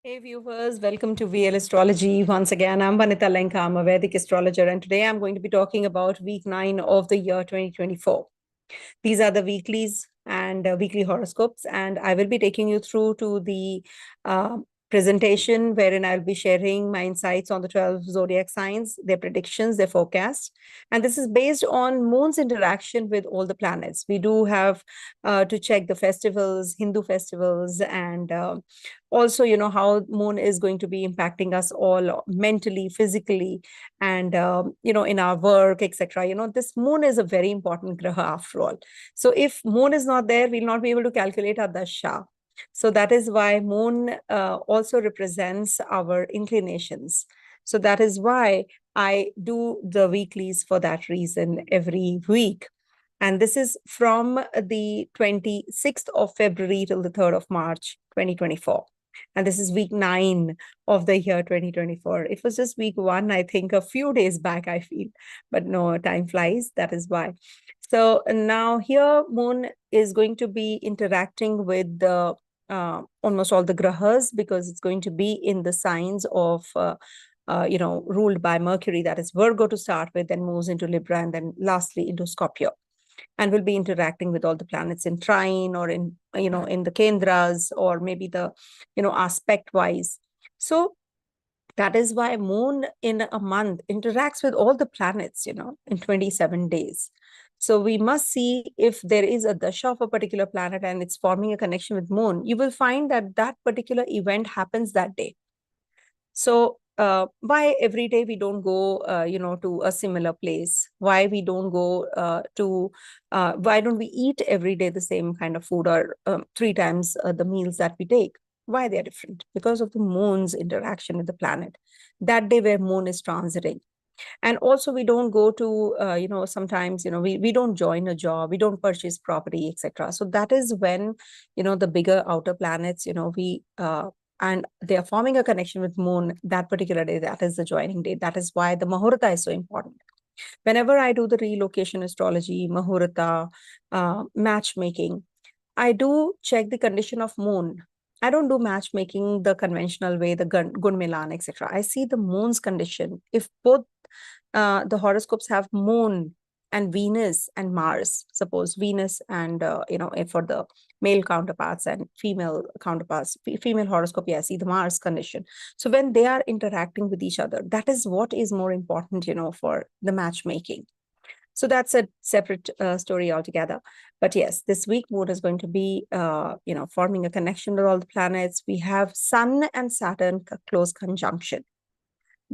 Hey viewers, welcome to VL Astrology. Once again, I'm Vanita Lenka. I'm a Vedic astrologer, and today I'm going to be talking about week 9 of the year 2024. These are the weeklies and weekly horoscopes, and I will be taking you through to the uh, presentation wherein I'll be sharing my insights on the 12 zodiac signs, their predictions, their forecasts. And this is based on moon's interaction with all the planets. We do have to check the festivals, Hindu festivals, and also, how moon is going to be impacting us all mentally, physically, and, in our work, etc. This moon is a very important graha after all. So if moon is not there, we'll not be able to calculate our dasha. So that is why moon also represents our inclinations. So that is why I do the weeklies for that reason every week. And this is from the 26th of February till the 3rd of March, 2024. And this is week 9 of the year 2024. It was just week 1, I think, a few days back, I feel. But no, time flies. That is why. So now here, moon is going to be interacting with the almost all the grahas, because it's going to be in the signs of ruled by Mercury, that is Virgo to start with, then moves into Libra, and then lastly into Scorpio, and will be interacting with all the planets in trine or in the kendras, or maybe the aspect wise. So that is why moon in a month interacts with all the planets in 27 days. So we must see if there is a dasha of a particular planet and it's forming a connection with moon. You will find that that particular event happens that day. So why every day we don't go, to a similar place? Why we don't go why don't we eat every day the same kind of food, or 3 times the meals that we take? Why they are different? Because of the moon's interaction with the planet. That day where moon is transiting. And also we don't go to, sometimes, we don't join a job, we don't purchase property, etc. So that is when, the bigger outer planets, and they are forming a connection with moon that particular day. That is the joining day. That is why the Muhurta is so important. Whenever I do the relocation astrology, Muhurta, matchmaking, I do check the condition of moon. I don't do matchmaking the conventional way, the Gun Milan, etc. I see the moon's condition. If both the horoscopes have moon and Venus and Mars, suppose Venus and, for the male counterparts and female counterparts, female horoscope, yeah, see the Mars condition. So when they are interacting with each other, that is what is more important, for the matchmaking. So that's a separate story altogether. But yes, this week moon is going to be, forming a connection with all the planets. We have Sun and Saturn close conjunction.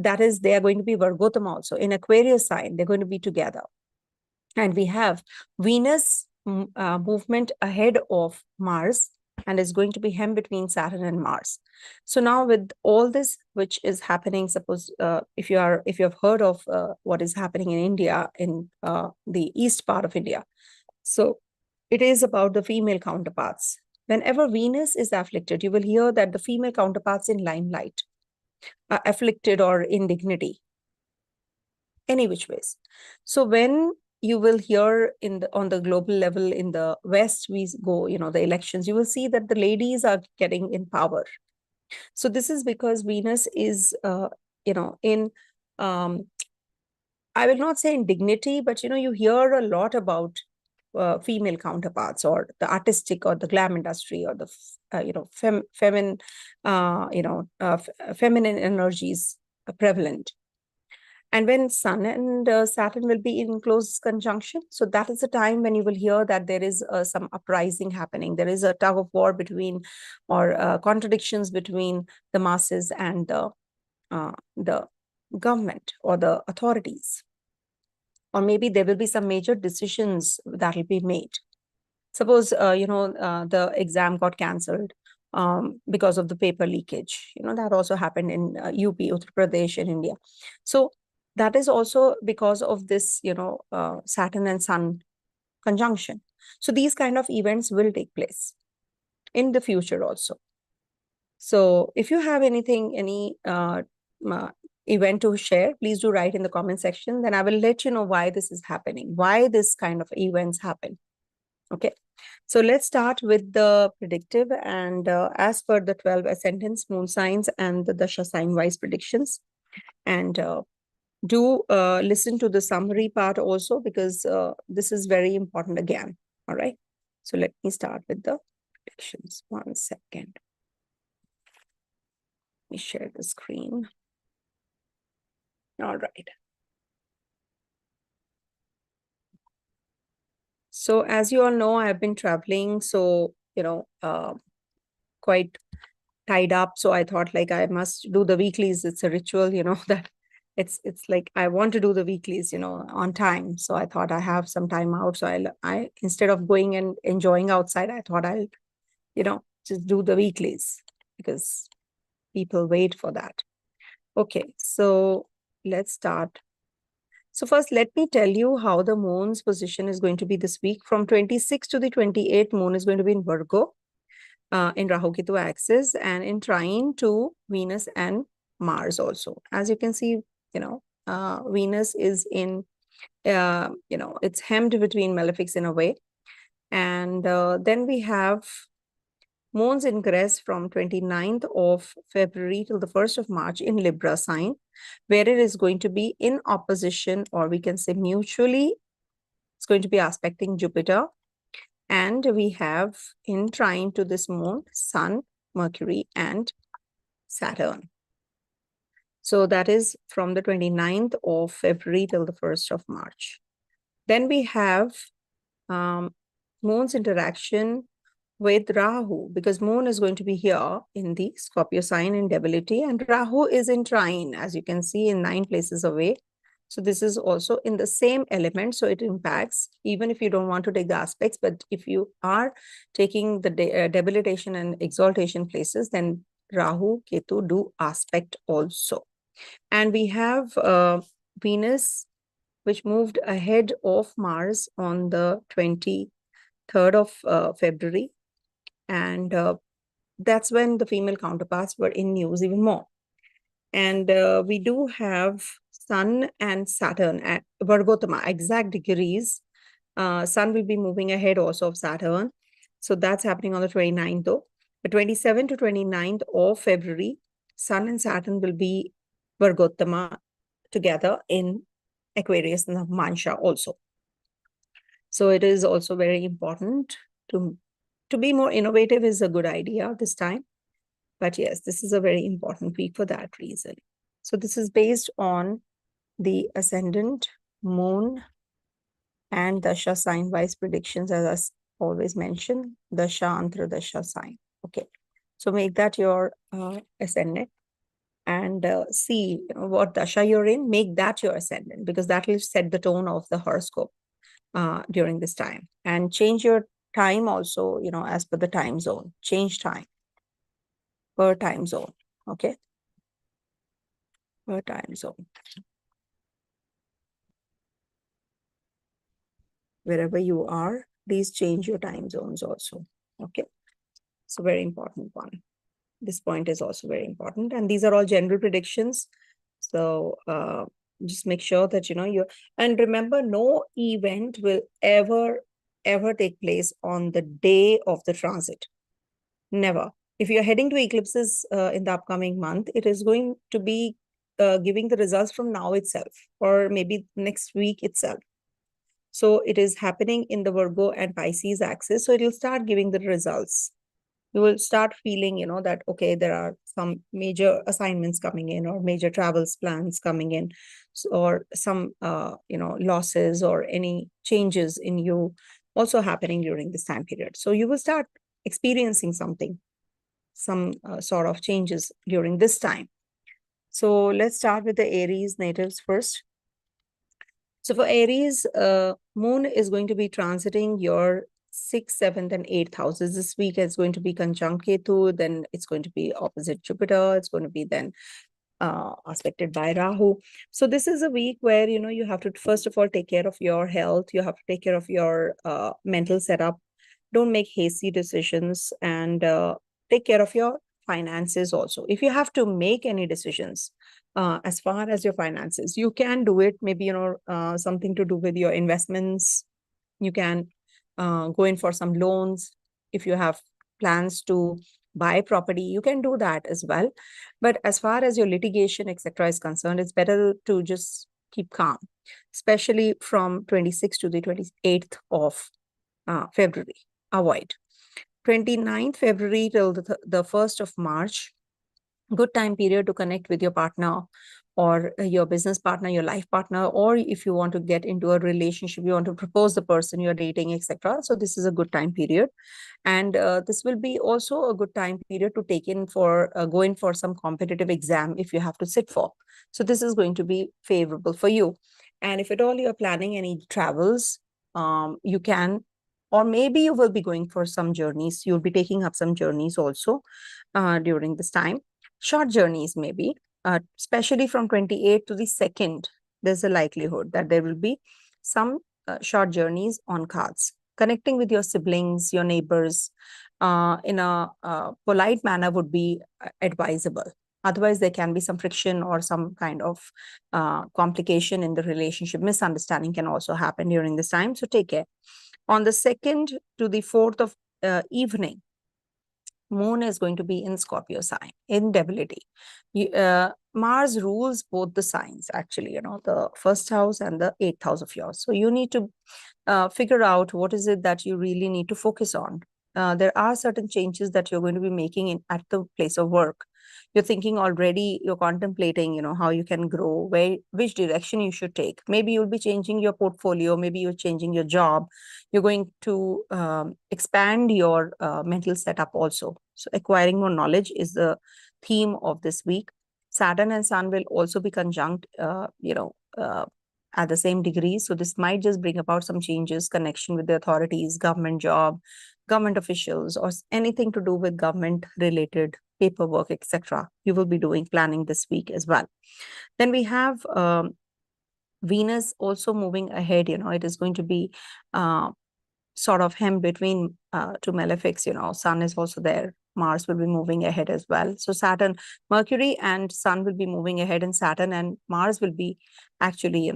That is, they are going to be Vargotam also in Aquarius sign. They're going to be together. And we have Venus movement ahead of Mars, and is going to be hem between Saturn and Mars. So now with all this which is happening, suppose if you have heard of what is happening in India, in the east part of India. So it is about the female counterparts. Whenever Venus is afflicted, you will hear that the female counterparts in limelight are afflicted or in dignity, any which ways. So when you will hear on the global level, in the West, we go, the elections, you will see that the ladies are getting in power. So this is because Venus is, in, I will not say in dignity, but, you hear a lot about female counterparts, or the artistic, or the glam industry, or the, feminine energies are prevalent. And when Sun and Saturn will be in close conjunction, so that is the time when you will hear that there is some uprising happening. There is a tug of war between, or contradictions between the masses and the government or the authorities. Or maybe there will be some major decisions that will be made. Suppose, the exam got cancelled because of the paper leakage. That also happened in UP, Uttar Pradesh, in India. So that is also because of this, Saturn and Sun conjunction. So these kind of events will take place in the future also. So if you have any event to share, please do write in the comment section. Then I will let you know why this is happening, why this kind of events happen. Okay. So let's start with the predictive, and as per the 12 ascendants, moon signs, and the Dasha sign wise predictions. And do listen to the summary part also, because this is very important again. All right. So let me start with the predictions. 1 second. Let me share the screen. All right. So as you all know, I've been traveling, so, quite tied up. So I thought like I must do the weeklies. It's a ritual, that it's like I want to do the weeklies, on time. So I thought I have some time out. So I instead of going and enjoying outside, I thought I'll, just do the weeklies because people wait for that. Okay, so let's start. So first, let me tell you how the moon's position is going to be this week. From 26th to the 28th, moon is going to be in Virgo, in Rahu Ketu axis, and in trine to Venus and Mars also. As you can see, Venus is in, it's hemmed between malefics in a way. And then we have moon's ingress from 29th of February till the 1st of March in Libra sign, where it is going to be in opposition, or we can say mutually, it's going to be aspecting Jupiter. And we have in trine to this moon, Sun, Mercury, and Saturn. So that is from the 29th of February till the 1st of March. Then we have moon's interaction with Rahu, because moon is going to be here in the Scorpio sign in debility, and Rahu is in trine, as you can see, in 9 places away. So this is also in the same element, so it impacts even if you don't want to take the aspects. But if you are taking the debilitation and exaltation places, then Rahu, Ketu do aspect also. And we have Venus, which moved ahead of Mars on the 23rd of February. And that's when the female counterparts were in news even more. And we do have Sun and Saturn at Vargotama, exact degrees. Sun will be moving ahead also of Saturn. So that's happening on the 29th though. The 27th to 29th of February, Sun and Saturn will be Vargotama together in Aquarius and Mansha also. So it is also very important to be more innovative is a good idea this time. But yes, this is a very important week for that reason. So this is based on the ascendant, moon, and Dasha sign-wise predictions, as I always mention, Dasha, Antradasha sign. Okay, so make that your ascendant, and see what Dasha you're in, make that your ascendant, because that will set the tone of the horoscope during this time. And change your time also, as per the time zone. Change time per time zone, okay? Per time zone. Wherever you are, please change your time zones also, okay? So very important one. This point is also very important. And these are all general predictions. So just make sure that, and remember, no event will ever take place on the day of the transit. Never. If you're heading to eclipses in the upcoming month, it is going to be giving the results from now itself, or maybe next week itself. So it is happening in the Virgo and Pisces axis. So it will start giving the results. You will start feeling, that, okay, there are some major assignments coming in, or major travels plans coming in, or some, losses or any changes in you also happening during this time period. So you will start experiencing something, some sort of changes during this time. So let's start with the Aries natives first. So for Aries, moon is going to be transiting your 6th, 7th, and 8th houses. This week is going to be conjunct Ketu, then it's going to be opposite Jupiter. It's going to be then aspected by Rahu. So this is a week where, you have to, first of all, take care of your health. You have to take care of your mental setup. Don't make hasty decisions, and take care of your finances also. If you have to make any decisions as far as your finances, you can do it. Maybe, something to do with your investments. You can go in for some loans. If you have plans to buy property, you can do that as well. But as far as your litigation, etc., is concerned, it's better to just keep calm, especially from 26th to the 28th of February. Avoid 29th February till the 1st of March. Good time period to connect with your partner or your business partner, your life partner, or if you want to get into a relationship, you want to propose the person you're dating, etc. So this is a good time period. And this will be also a good time period to take in for go in for some competitive exam if you have to sit for. So this is going to be favorable for you. And if at all you're planning any travels, you can, or maybe you will be going for some journeys. You'll be taking up some journeys also during this time. Short journeys maybe, especially from 28th to the 2nd, there's a likelihood that there will be some short journeys on cards. Connecting with your siblings, your neighbors in a polite manner would be advisable. Otherwise, there can be some friction or some kind of complication in the relationship. Misunderstanding can also happen during this time. So take care. On the 2nd to the 4th of evening, Moon is going to be in Scorpio sign, in debility. Mars rules both the signs, actually, the first house and the 8th house of yours. So you need to figure out what is it that you really need to focus on. There are certain changes that you're going to be making at the place of work. You're thinking already, you're contemplating, how you can grow, which direction you should take. Maybe you'll be changing your portfolio, maybe you're changing your job. You're going to expand your mental setup also. So acquiring more knowledge is the theme of this week. Saturn and Sun will also be conjunct, at the same degree. So this might just bring about some changes, connection with the authorities, government job, government officials, or anything to do with government related paperwork, etc. You will be doing planning this week as well. Then we have Venus also moving ahead. It is going to be sort of hemmed between two malefics. Sun is also there. Mars will be moving ahead as well. So Saturn, Mercury and Sun will be moving ahead, and Saturn and Mars will be actually,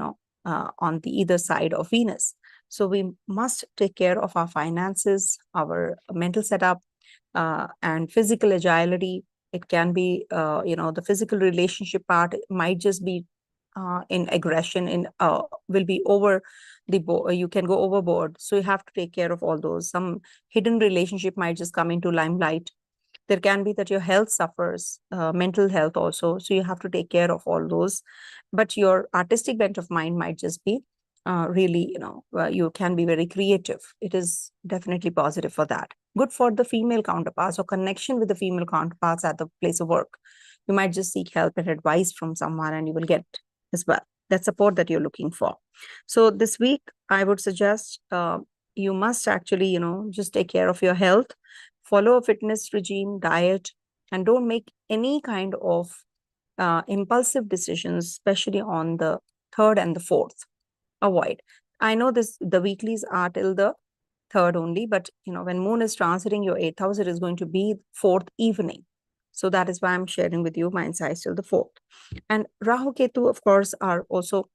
on the either side of Venus. So we must take care of our finances, our mental setup, and physical agility. It can be, the physical relationship part might just be in aggression, will be over the board. You can go overboard. So you have to take care of all those. Some hidden relationship might just come into limelight. There can be that your health suffers, mental health also. So you have to take care of all those. But your artistic bent of mind might just be really, you can be very creative. It is definitely positive for that. Good for the female counterparts or connection with the female counterparts at the place of work. You might just seek help and advice from someone, and you will get as well that support that you're looking for. So this week, I would suggest you must actually, just take care of your health, follow a fitness regime, diet, and don't make any kind of impulsive decisions, especially on the 3rd and the 4th. Avoid. I know the weeklies are till the 3rd only, but when Moon is transiting your 8th house, it is going to be 4th evening. So that is why I'm sharing with you my insights till the 4th. And Rahu Ketu, of course, are also,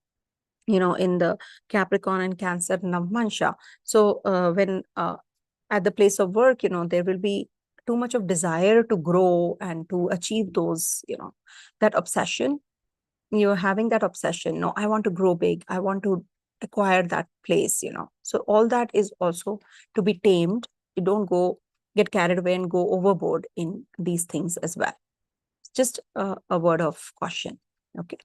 in the Capricorn and Cancer Navmansha. So when at the place of work, there will be too much of desire to grow and to achieve those, that obsession. You're having that obsession. No, I want to grow big. I want to acquire that place, So all that is also to be tamed. You don't get carried away and go overboard in these things as well. Just a word of caution. Okay.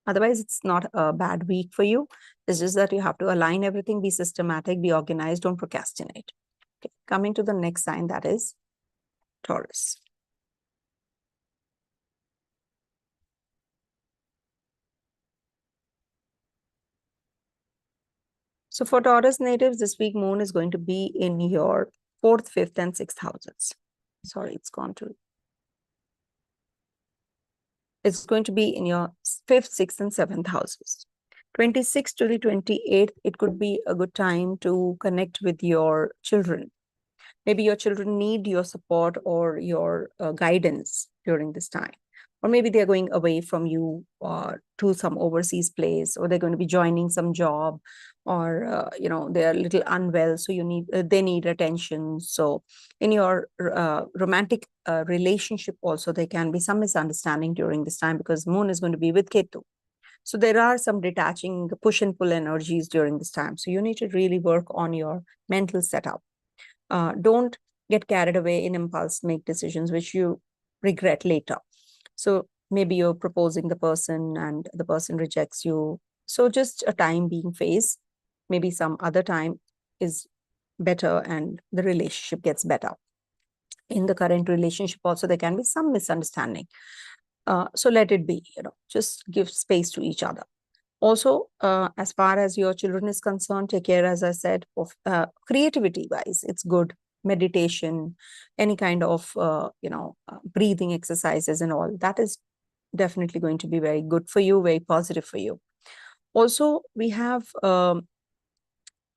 Otherwise, it's not a bad week for you. It's just that you have to align everything, be systematic, be organized, don't procrastinate. Okay. Coming to the next sign, that is Taurus. So for Taurus natives, this week Moon is going to be in your 4th, 5th, and 6th houses. Sorry, it's going to be in your 5th, 6th, and 7th houses. 26th to the 28th, it could be a good time to connect with your children. Maybe your children need your support or your guidance during this time. or maybe they're going away from you to some overseas place, or they're going to be joining some job, or they're a little unwell, so they need attention. So in your romantic relationship also, there can be some misunderstanding during this time, because moon is going to be with Ketu. So there are some detaching, push and pull energies during this time. So you need to really work on your mental setup. Don't get carried away in impulse, make decisions which you regret later. So maybe you're proposing the person and the person rejects you. So just a time being phase, maybe some other time is better and the relationship gets better. In the current relationship also, there can be some misunderstanding. So let it be, just give space to each other. Also, as far as your children is concerned, take care, as I said, of creativity wise. It's good. Meditation, any kind of, breathing exercises and all. That is definitely going to be very good for you, very positive for you. Also, we have moon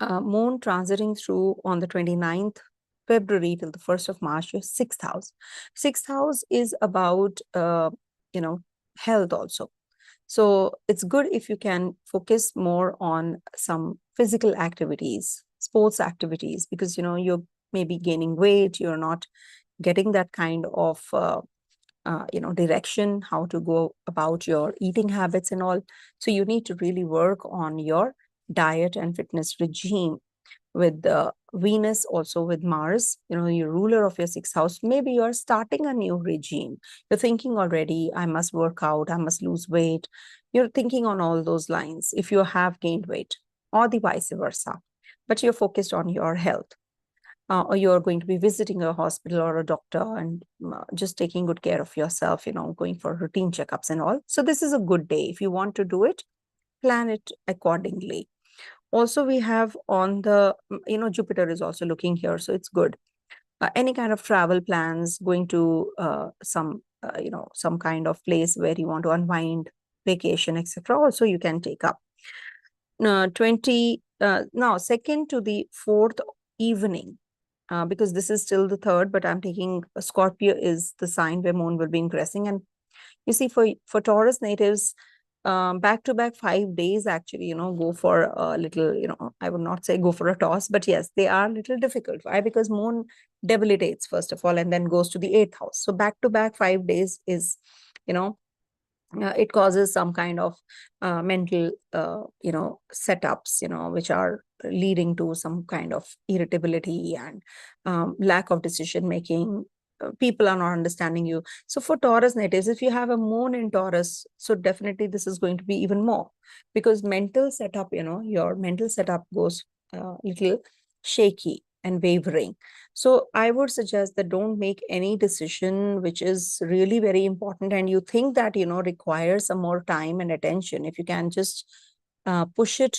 transiting through on the 29th February till the 1st of March, your 6th house. 6th house is about, health also. So it's good if you can focus more on some physical activities, sports activities, because, you're maybe gaining weight, you're not getting that kind of, direction, how to go about your eating habits and all. So you need to really work on your diet and fitness regime. With Venus, also with Mars, your ruler of your 6th house, maybe you're starting a new regime. You're thinking already, I must work out, I must lose weight. You're thinking on all those lines if you have gained weight, or the vice versa. But you're focused on your health. Or you're going to be visiting a hospital or a doctor and just taking good care of yourself, going for routine checkups and all. So this is a good day. If you want to do it, plan it accordingly. Also, we have on the, Jupiter is also looking here, so it's good. Any kind of travel plans, going to some kind of place where you want to unwind, vacation, etc. Also, you can take up. Now, 2nd to the 4th evening, because this is still the 3rd, but I'm taking Scorpio is the sign where moon will be ingressing. And you see, for Taurus natives, back-to-back 5 days, actually, go for a little, I would not say go for a toss, but yes, they are a little difficult. Why? Because moon debilitates, first of all, and then goes to the 8th house. So back-to-back 5 days is, it causes some kind of mental, setups, which are leading to some kind of irritability and lack of decision making. People are not understanding you. So for Taurus natives, if you have a moon in Taurus, so definitely this is going to be even more, because mental setup, your mental setup goes a little shaky and wavering. So I would suggest that don't make any decision which is really very important and you think that, requires some more time and attention. If you can just push it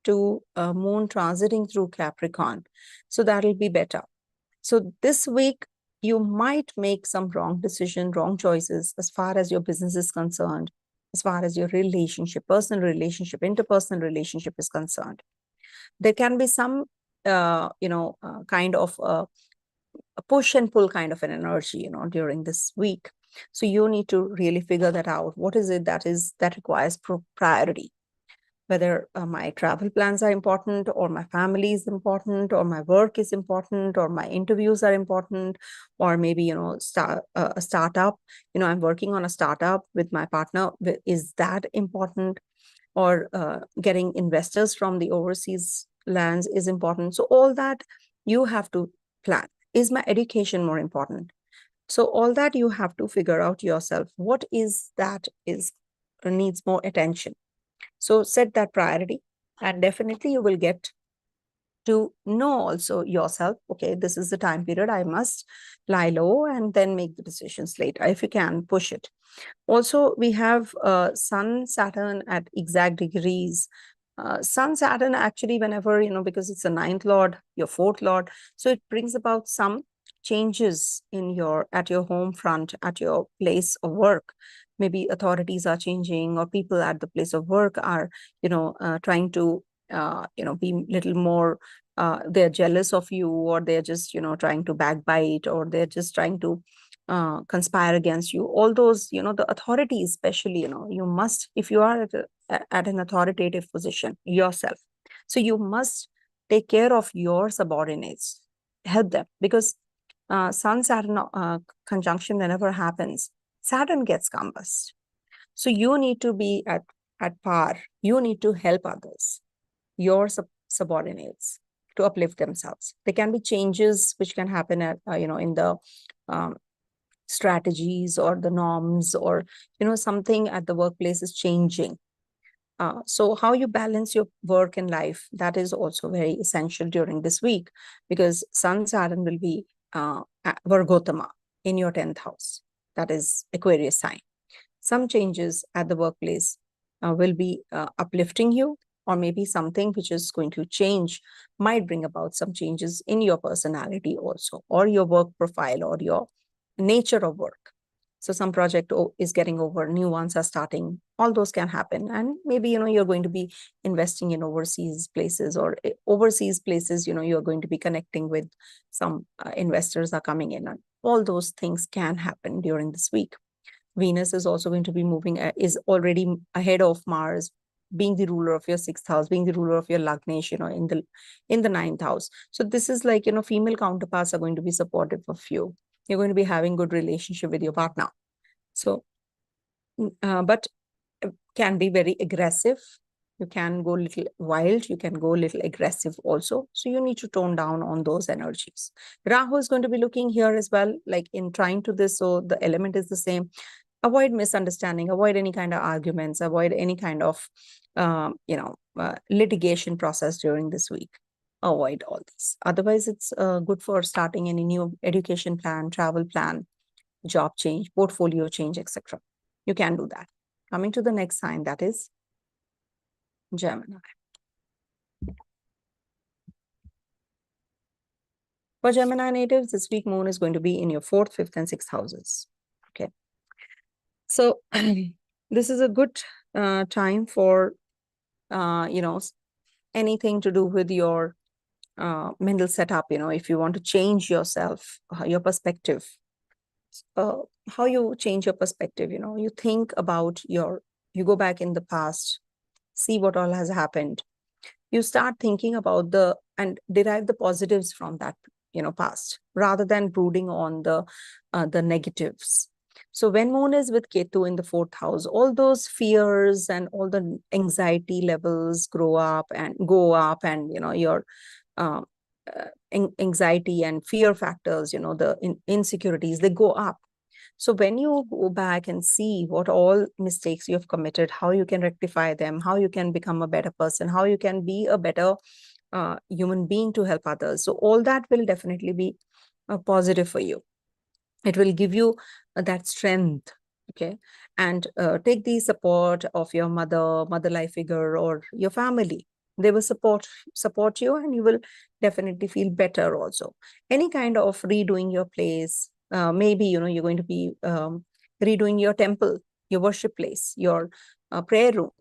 to moon transiting through Capricorn, so that'll be better. So this week, you might make some wrong decision, wrong choices as far as your business is concerned, as far as your relationship, personal relationship, interpersonal relationship is concerned. There can be some, kind of a push and pull kind of an energy, during this week. So you need to really figure that out. What is it that requires priority? Whether my travel plans are important, or my family is important, or my work is important, or my interviews are important, or maybe, a startup, I'm working on a startup with my partner. Is that important? Or getting investors from the overseas lands is important. So all that you have to plan. Is my education more important? So all that you have to figure out yourself. What is that needs more attention? So set that priority, and definitely you will get to know also yourself, okay, this is the time period I must lie low and then make the decisions later, if you can push it. Also, we have Sun, Saturn at exact degrees. Sun, Saturn, actually, whenever, because it's the 9th lord, your 4th lord, so it brings about some changes at your home front, at your place of work. Maybe authorities are changing, or people at the place of work are, trying to, be a little more, they're jealous of you, or they're just, trying to backbite, or they're just trying to conspire against you. All those, the authorities, especially, you must, if you are at an authoritative position yourself, so you must take care of your subordinates, help them, because Sun Saturn conjunction, whenever happens, Saturn gets combust. So you need to be at par. You need to help others, your subordinates, to uplift themselves. There can be changes which can happen at in the um, strategies or the norms, or something at the workplace is changing. So how you balance your work and life, that is also very essential during this week, because Sun Saturn will be Vargotama in your 10th house. That is Aquarius sign. Some changes at the workplace will be uplifting you, or maybe something which is going to change might bring about some changes in your personality also, or your work profile, or your nature of work. So some project is getting over, new ones are starting, all those can happen. And maybe, you're going to be investing in overseas places, or overseas places, you're going to be connecting with some investors are coming in, and all those things can happen during this week. Venus is also going to be moving, is already ahead of Mars, being the ruler of your 6th house, being the ruler of your Lagnesh, in the 9th house. So this is like, female counterparts are going to be supportive of you. You're going to be having good relationship with your partner. So, but can be very aggressive. You can go a little wild. You can go a little aggressive also. So you need to tone down on those energies. Rahu is going to be looking here as well, like in trying to this. So the element is the same. Avoid misunderstanding, avoid any kind of arguments, avoid any kind of, litigation process during this week. Avoid all this. Otherwise, it's good for starting any new education plan, travel plan, job change, portfolio change, etc. You can do that. Coming to the next sign, that is Gemini. For Gemini natives, this week moon is going to be in your 4th, 5th, and 6th houses. Okay. So this is a good time for, anything to do with your mental setup. If you want to change yourself, your perspective, how you change your perspective, you think about you go back in the past, see what all has happened. You start thinking about and derive the positives from that, past, rather than brooding on the negatives. So when moon is with Ketu in the 4th house, all those fears and all the anxiety levels go up, and your anxiety and fear factors, the insecurities, they go up. So when you go back and see what all mistakes you have committed, how you can rectify them, how you can become a better person, how you can be a better human being to help others. So all that will definitely be positive for you. It will give you that strength. Okay. And take the support of your mother life figure, or your family. They will support you, and you will definitely feel better also. Any kind of redoing your place, maybe, you're going to be redoing your temple, your worship place, your prayer room.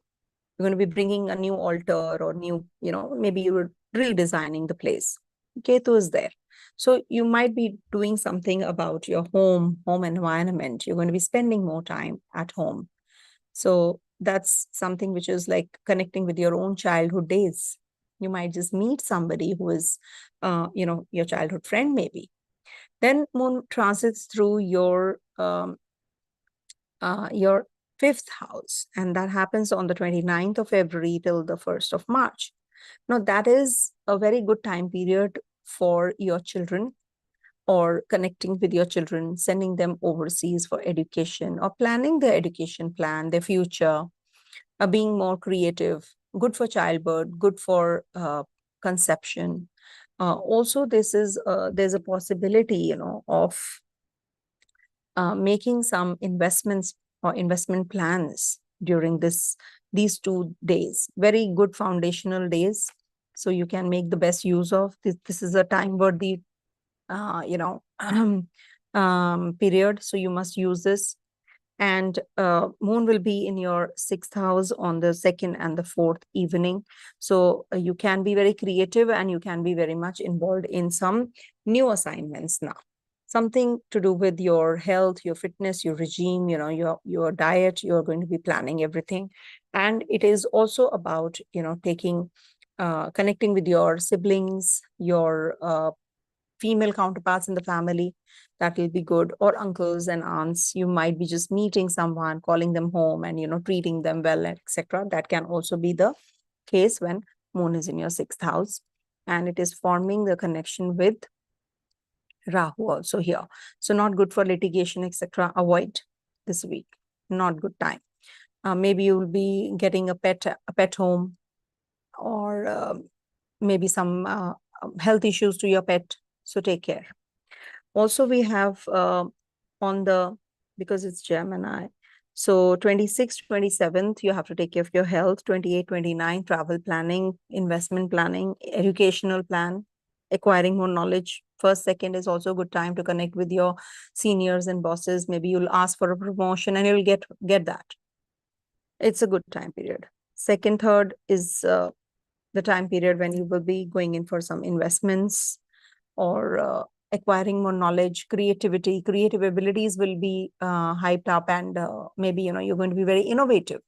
You're going to be bringing a new altar, or new, maybe you're redesigning the place. Ketu is there. So you might be doing something about your home environment. You're going to be spending more time at home. So that's something which is like connecting with your own childhood days. You might just meet somebody who is, your childhood friend maybe. Then moon transits through your 5th house, and that happens on the 29th of February till the 1st of March. Now, that is a very good time period for your children, or connecting with your children, sending them overseas for education, or planning their education plan, their future, being more creative, good for childbirth, good for conception. Also, there's a possibility, of making some investments or investment plans during these 2 days. Very good foundational days. So you can make the best use of this. This is a time-worthy, period. So you must use this. And moon will be in your 6th house on the 2nd and the 4th evening. So you can be very creative, and you can be very much involved in some new assignments now. something to do with your health, your fitness, your regime, your diet. You're going to be planning everything. And it is also about, connecting with your siblings, your female counterparts in the family. That will be good. Or uncles and aunts. You might be just meeting someone, calling them home and, treating them well, etc. That can also be the case when moon is in your 6th house. And it is forming the connection with Rahu also here. So not good for litigation, etc. Avoid this week. Not good time. Maybe you'll be getting a pet home, or maybe some health issues to your pet. So take care. Also, we have because it's Gemini. So 26th, 27th, you have to take care of your health. 28, 29, travel planning, investment planning, educational plan, acquiring more knowledge. 1st, 2nd is also a good time to connect with your seniors and bosses. Maybe you'll ask for a promotion and you'll get that. It's a good time period. 2nd, 3rd is the time period when you will be going in for some investments, or acquiring more knowledge. Creative abilities will be hyped up, and maybe you're going to be very innovative.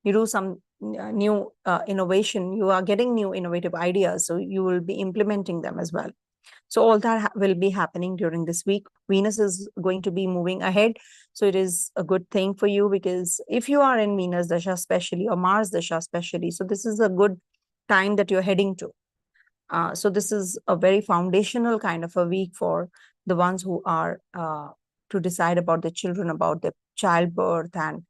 You do some new innovation. You are getting new innovative ideas, so you will be implementing them as well. So all that will be happening during this week. Venus is going to be moving ahead, so it is a good thing for you, because if you are in Venus Dasha especially, or Mars Dasha especially, so this is a good time that you're heading to. So this is a very foundational kind of a week for the ones who are to decide about the children, about the childbirth, and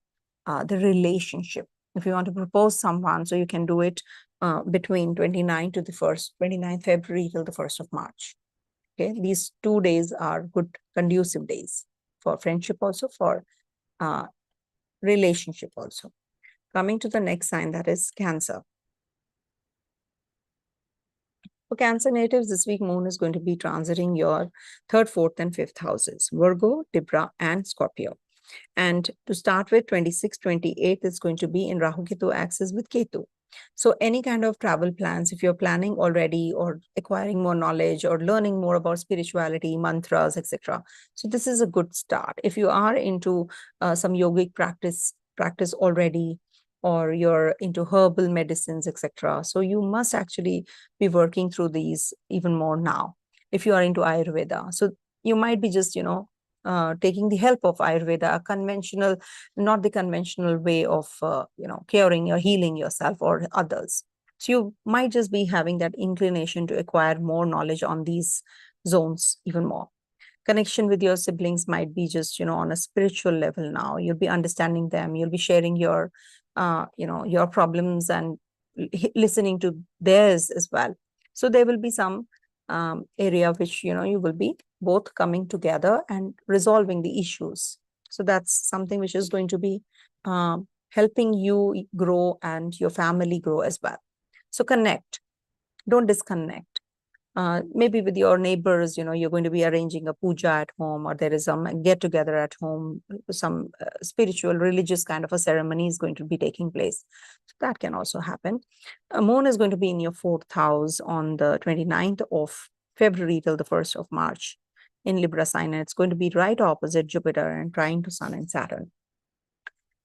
the relationship. If you want to propose someone, so you can do it between 29th to the 1st, 29th February till the 1st of March. Okay, these 2 days are good, conducive days for friendship, also for relationship also. Coming to the next sign, that is Cancer. For Cancer natives, this week moon is going to be transiting your 3rd, 4th, and 5th houses, Virgo, Libra, and Scorpio. And to start with, 26, 28 is going to be in Rahu Ketu axis with Ketu. So any kind of travel plans, if you're planning already, or acquiring more knowledge, or learning more about spirituality, mantras, etc. So this is a good start. If you are into some yogic practice already, or you're into herbal medicines, etc. So you must actually be working through these even more now. If you are into Ayurveda, so you might be just, taking the help of Ayurveda, a conventional, not the conventional way of, curing or healing yourself or others. So you might just be having that inclination to acquire more knowledge on these zones even more. Connection with your siblings might be just, on a spiritual level now. You'll be understanding them. You'll be sharing your, your problems, and listening to theirs as well. So there will be some area which, you will be both coming together and resolving the issues. So that's something which is going to be helping you grow and your family grow as well. So connect, don't disconnect. Maybe with your neighbors, you're going to be arranging a puja at home, or there is some get together at home, some spiritual, religious kind of a ceremony is going to be taking place. So that can also happen. Moon is going to be in your 4th house on the 29th of February till the 1st of March in Libra sign, and it's going to be right opposite Jupiter and trine to Sun and Saturn.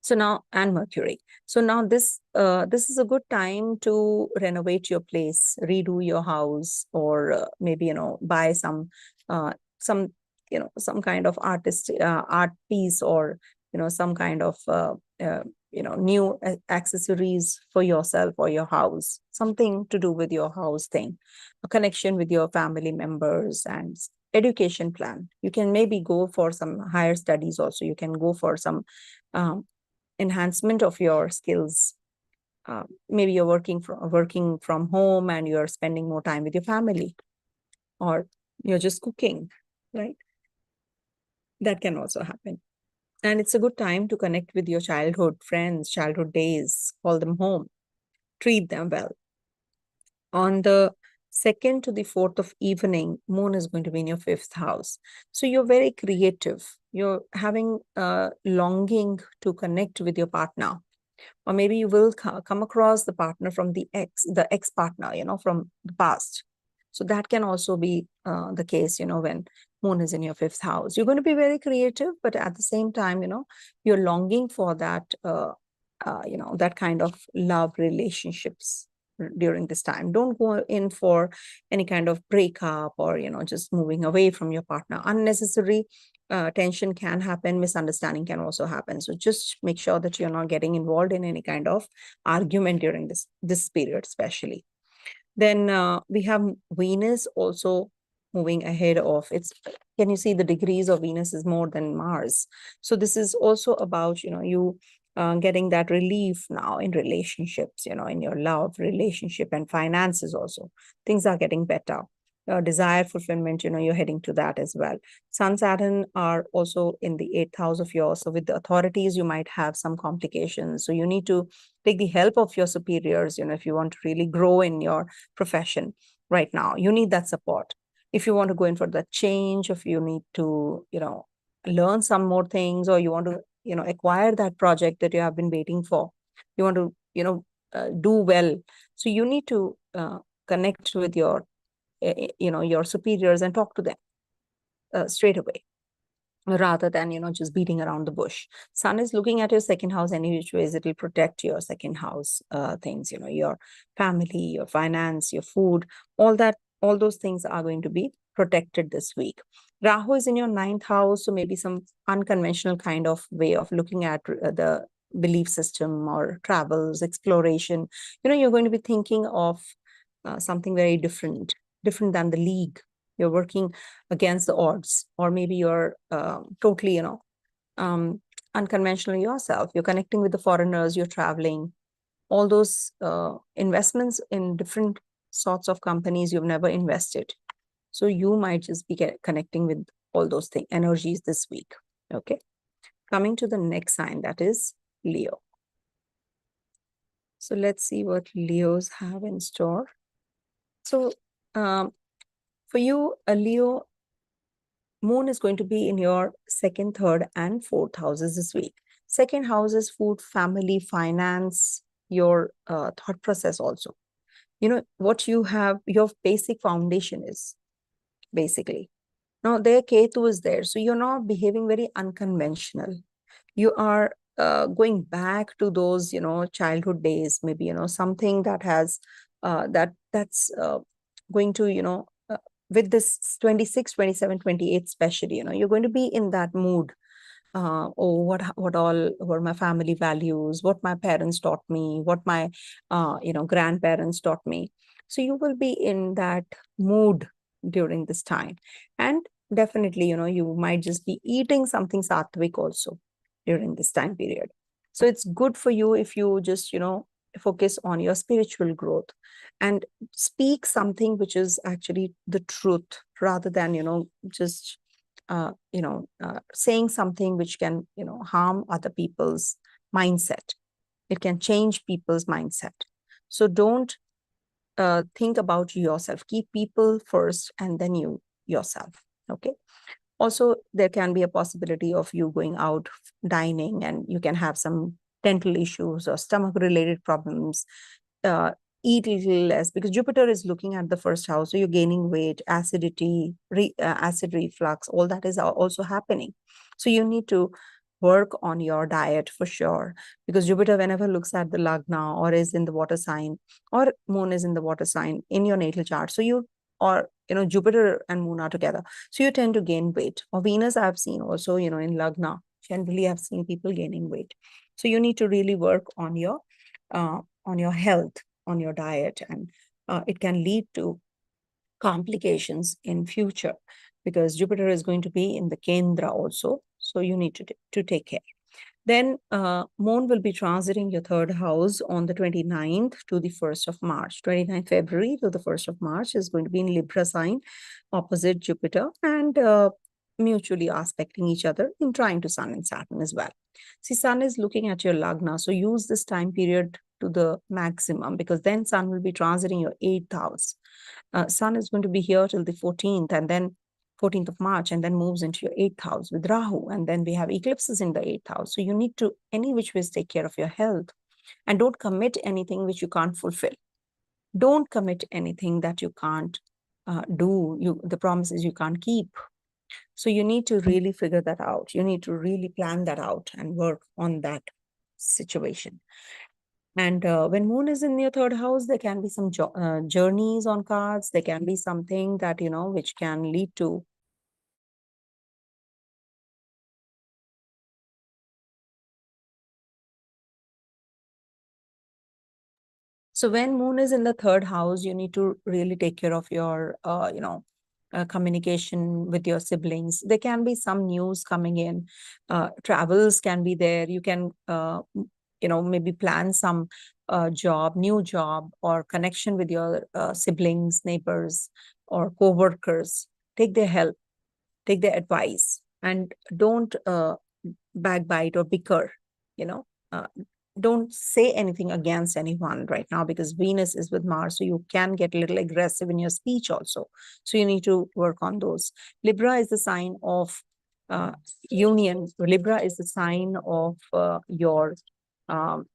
So now, and Mercury. So now this is a good time to renovate your place, redo your house, or maybe, buy some kind of art piece, or, some kind of, new accessories for yourself or your house, something to do with your house thing, a connection with your family members, and education plan. You can maybe go for some higher studies also. You can go for some enhancement of your skills. Maybe you're working from home and you're spending more time with your family, or you're just cooking, right? That can also happen. And it's a good time to connect with your childhood friends, childhood days, call them home, treat them well. On the 2nd to the 4th of evening, moon is going to be in your 5th house. So you're very creative. You're having a longing to connect with your partner. Or maybe you will come across the partner from the ex partner, from the past. So that can also be the case, when moon is in your 5th house. You're going to be very creative, but at the same time, you're longing for that, that kind of love relationships during this time. Don't go in for any kind of breakup or, just moving away from your partner. Unnecessary tension can happen, misunderstanding can also happen. So just make sure that you're not getting involved in any kind of argument during this period, especially. Then we have Venus also moving ahead of its. Can you see the degrees of Venus is more than Mars? So this is also about, you getting that relief now in relationships, in your love relationship and finances also. Things are getting better. Desire fulfillment, you're heading to that as well. Sun, Saturn are also in the 8th house of yours. So with the authorities, you might have some complications. So you need to take the help of your superiors, if you want to really grow in your profession right now. You need that support. If you want to go in for the change, if you need to, learn some more things, or you want to, acquire that project that you have been waiting for, you want to, do well. So you need to connect with your, your superiors and talk to them straight away, rather than, just beating around the bush. Sun is looking at your 2nd house. Any which ways, it will protect your 2nd house things, your family, your finance, your food, all those things are going to be protected this week. Rahu is in your 9th house, so maybe some unconventional kind of way of looking at the belief system or travels, exploration. You're going to be thinking of something very different than the league. You're working against the odds, or maybe you're totally, unconventional yourself. You're connecting with the foreigners, you're traveling, all those investments in different sorts of companies you've never invested. So you might just be connecting with all those energies this week. Okay. Coming to the next sign, that is Leo. So let's see what Leos have in store. So for you, a Leo, moon is going to be in your 2nd, 3rd, and 4th houses this week. 2nd house is food, family, finance, your thought process also. What you have, your basic foundation is basically. Now, their Ketu is there. So you're not behaving very unconventional. You are going back to those, childhood days, maybe, something that has, that's going to, with this 26, 27, 28 especially, you're going to be in that mood. What all were my family values, what my parents taught me, what my, grandparents taught me. So you will be in that mood during this time. And definitely, you might just be eating something sattvic also during this time period. So it's good for you if you just, focus on your spiritual growth and speak something which is actually the truth, rather than, just saying something which can, harm other people's mindset. It can change people's mindset. So don't think about yourself. Keep people first and then yourself. Okay. Also, there can be a possibility of you going out dining, and you can have some dental issues or stomach related problems. Eat a little less, because Jupiter is looking at the 1st house. So you're gaining weight, acidity, acid reflux, all that is also happening. So you need to work on your diet for sure, because Jupiter, whenever looks at the Lagna or is in the water sign, or moon is in the water sign in your natal chart, so you, or Jupiter and moon are together, so you tend to gain weight. Or Venus, I've seen also, in Lagna, generally I've seen people gaining weight. So you need to really work on your health, on your diet, and it can lead to complications in future, because Jupiter is going to be in the Kendra also. So you need to take care. Then moon will be transiting your 3rd house on the 29th to the 1st of March. 29th February to the 1st of March is going to be in Libra sign, opposite Jupiter, and mutually aspecting each other in trine to Sun and Saturn as well. See, Sun is looking at your Lagna. So use this time period to the maximum, because then Sun will be transiting your 8th house. Sun is going to be here till the 14th, and then 14th of March, and then moves into your 8th house with Rahu. And then we have eclipses in the 8th house. So you need to, any which ways, take care of your health, and don't commit anything which you can't fulfill. Don't commit anything that you can't do, the promises you can't keep. So you need to really figure that out. You need to really plan that out and work on that situation. And when moon is in your third house, there can be some journeys on cards. There can be something that, which can lead to. So when moon is in the third house, you need to really take care of your, communication with your siblings. There can be some news coming in. Travels can be there. You can, maybe plan some new job or connection with your siblings, neighbors, or co-workers. Take their help, take their advice, and don't backbite or bicker, you know. Uh, don't say anything against anyone right now, because Venus is with Mars, so you can get a little aggressive in your speech also. So you need to work on those. Libra is the sign of uh, union. Libra is the sign of your um,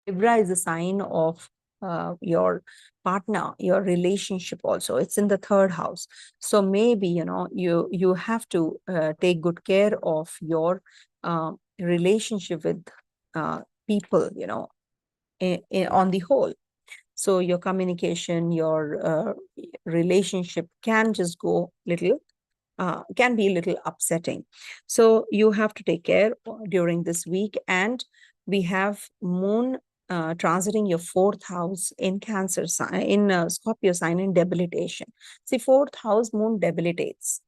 Libra is a sign of your partner, your relationship also. It's in the third house. So maybe, you have to take good care of your relationship with people, on the whole. So your communication, your relationship can just go little can be a little upsetting. So you have to take care during this week. And we have moon transiting your fourth house in Cancer sign, in Scorpio sign, in debilitation. See, fourth house moon debilitates.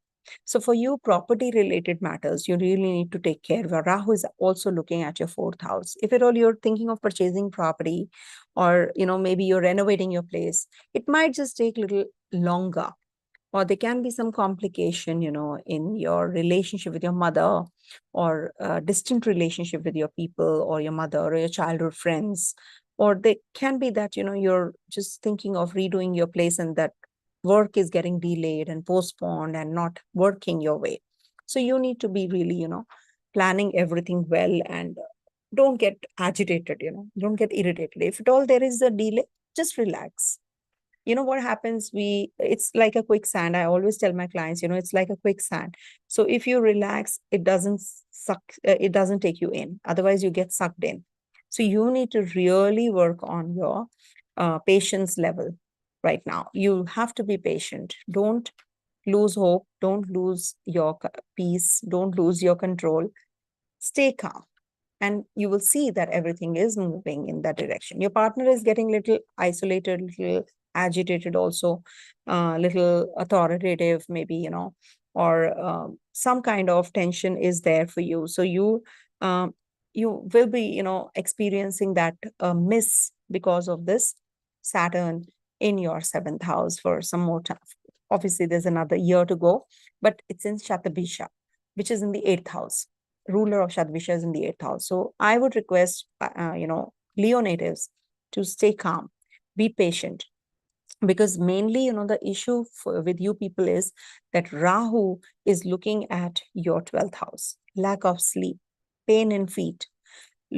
So for you, property related matters, you really need to take care. Where Rahu is also looking at your fourth house. If at all you're thinking of purchasing property, or maybe you're renovating your place, it might just take a little longer, or there can be some complication, in your relationship with your mother, or a distant relationship with your people, or your mother, or your childhood friends. Or they can be that, you're just thinking of redoing your place, and that work is getting delayed and postponed and not working your way. So you need to be really, planning everything well, and don't get agitated, don't get irritated. If at all there is a delay, just relax. What happens, it's like a quicksand. I always tell my clients, it's like a quicksand. So if you relax, it doesn't it doesn't take you in, otherwise you get sucked in. So you need to really work on your patience level right now. You have to be patient. Don't lose hope, don't lose your peace, don't lose your control. Stay calm, and you will see that everything is moving in that direction. Your partner is getting little isolated, little agitated also, little authoritative maybe, or some kind of tension is there for you. So um, you will be, experiencing that miss because of this Saturn in your seventh house for some more time. Obviously, there's another year to go, but it's in Shatabisha, which is in the eighth house. Ruler of Shadvisha is in the eighth house. So I would request, Leo natives to stay calm, be patient, because mainly, the issue with you people is that Rahu is looking at your 12th house, lack of sleep, pain in feet.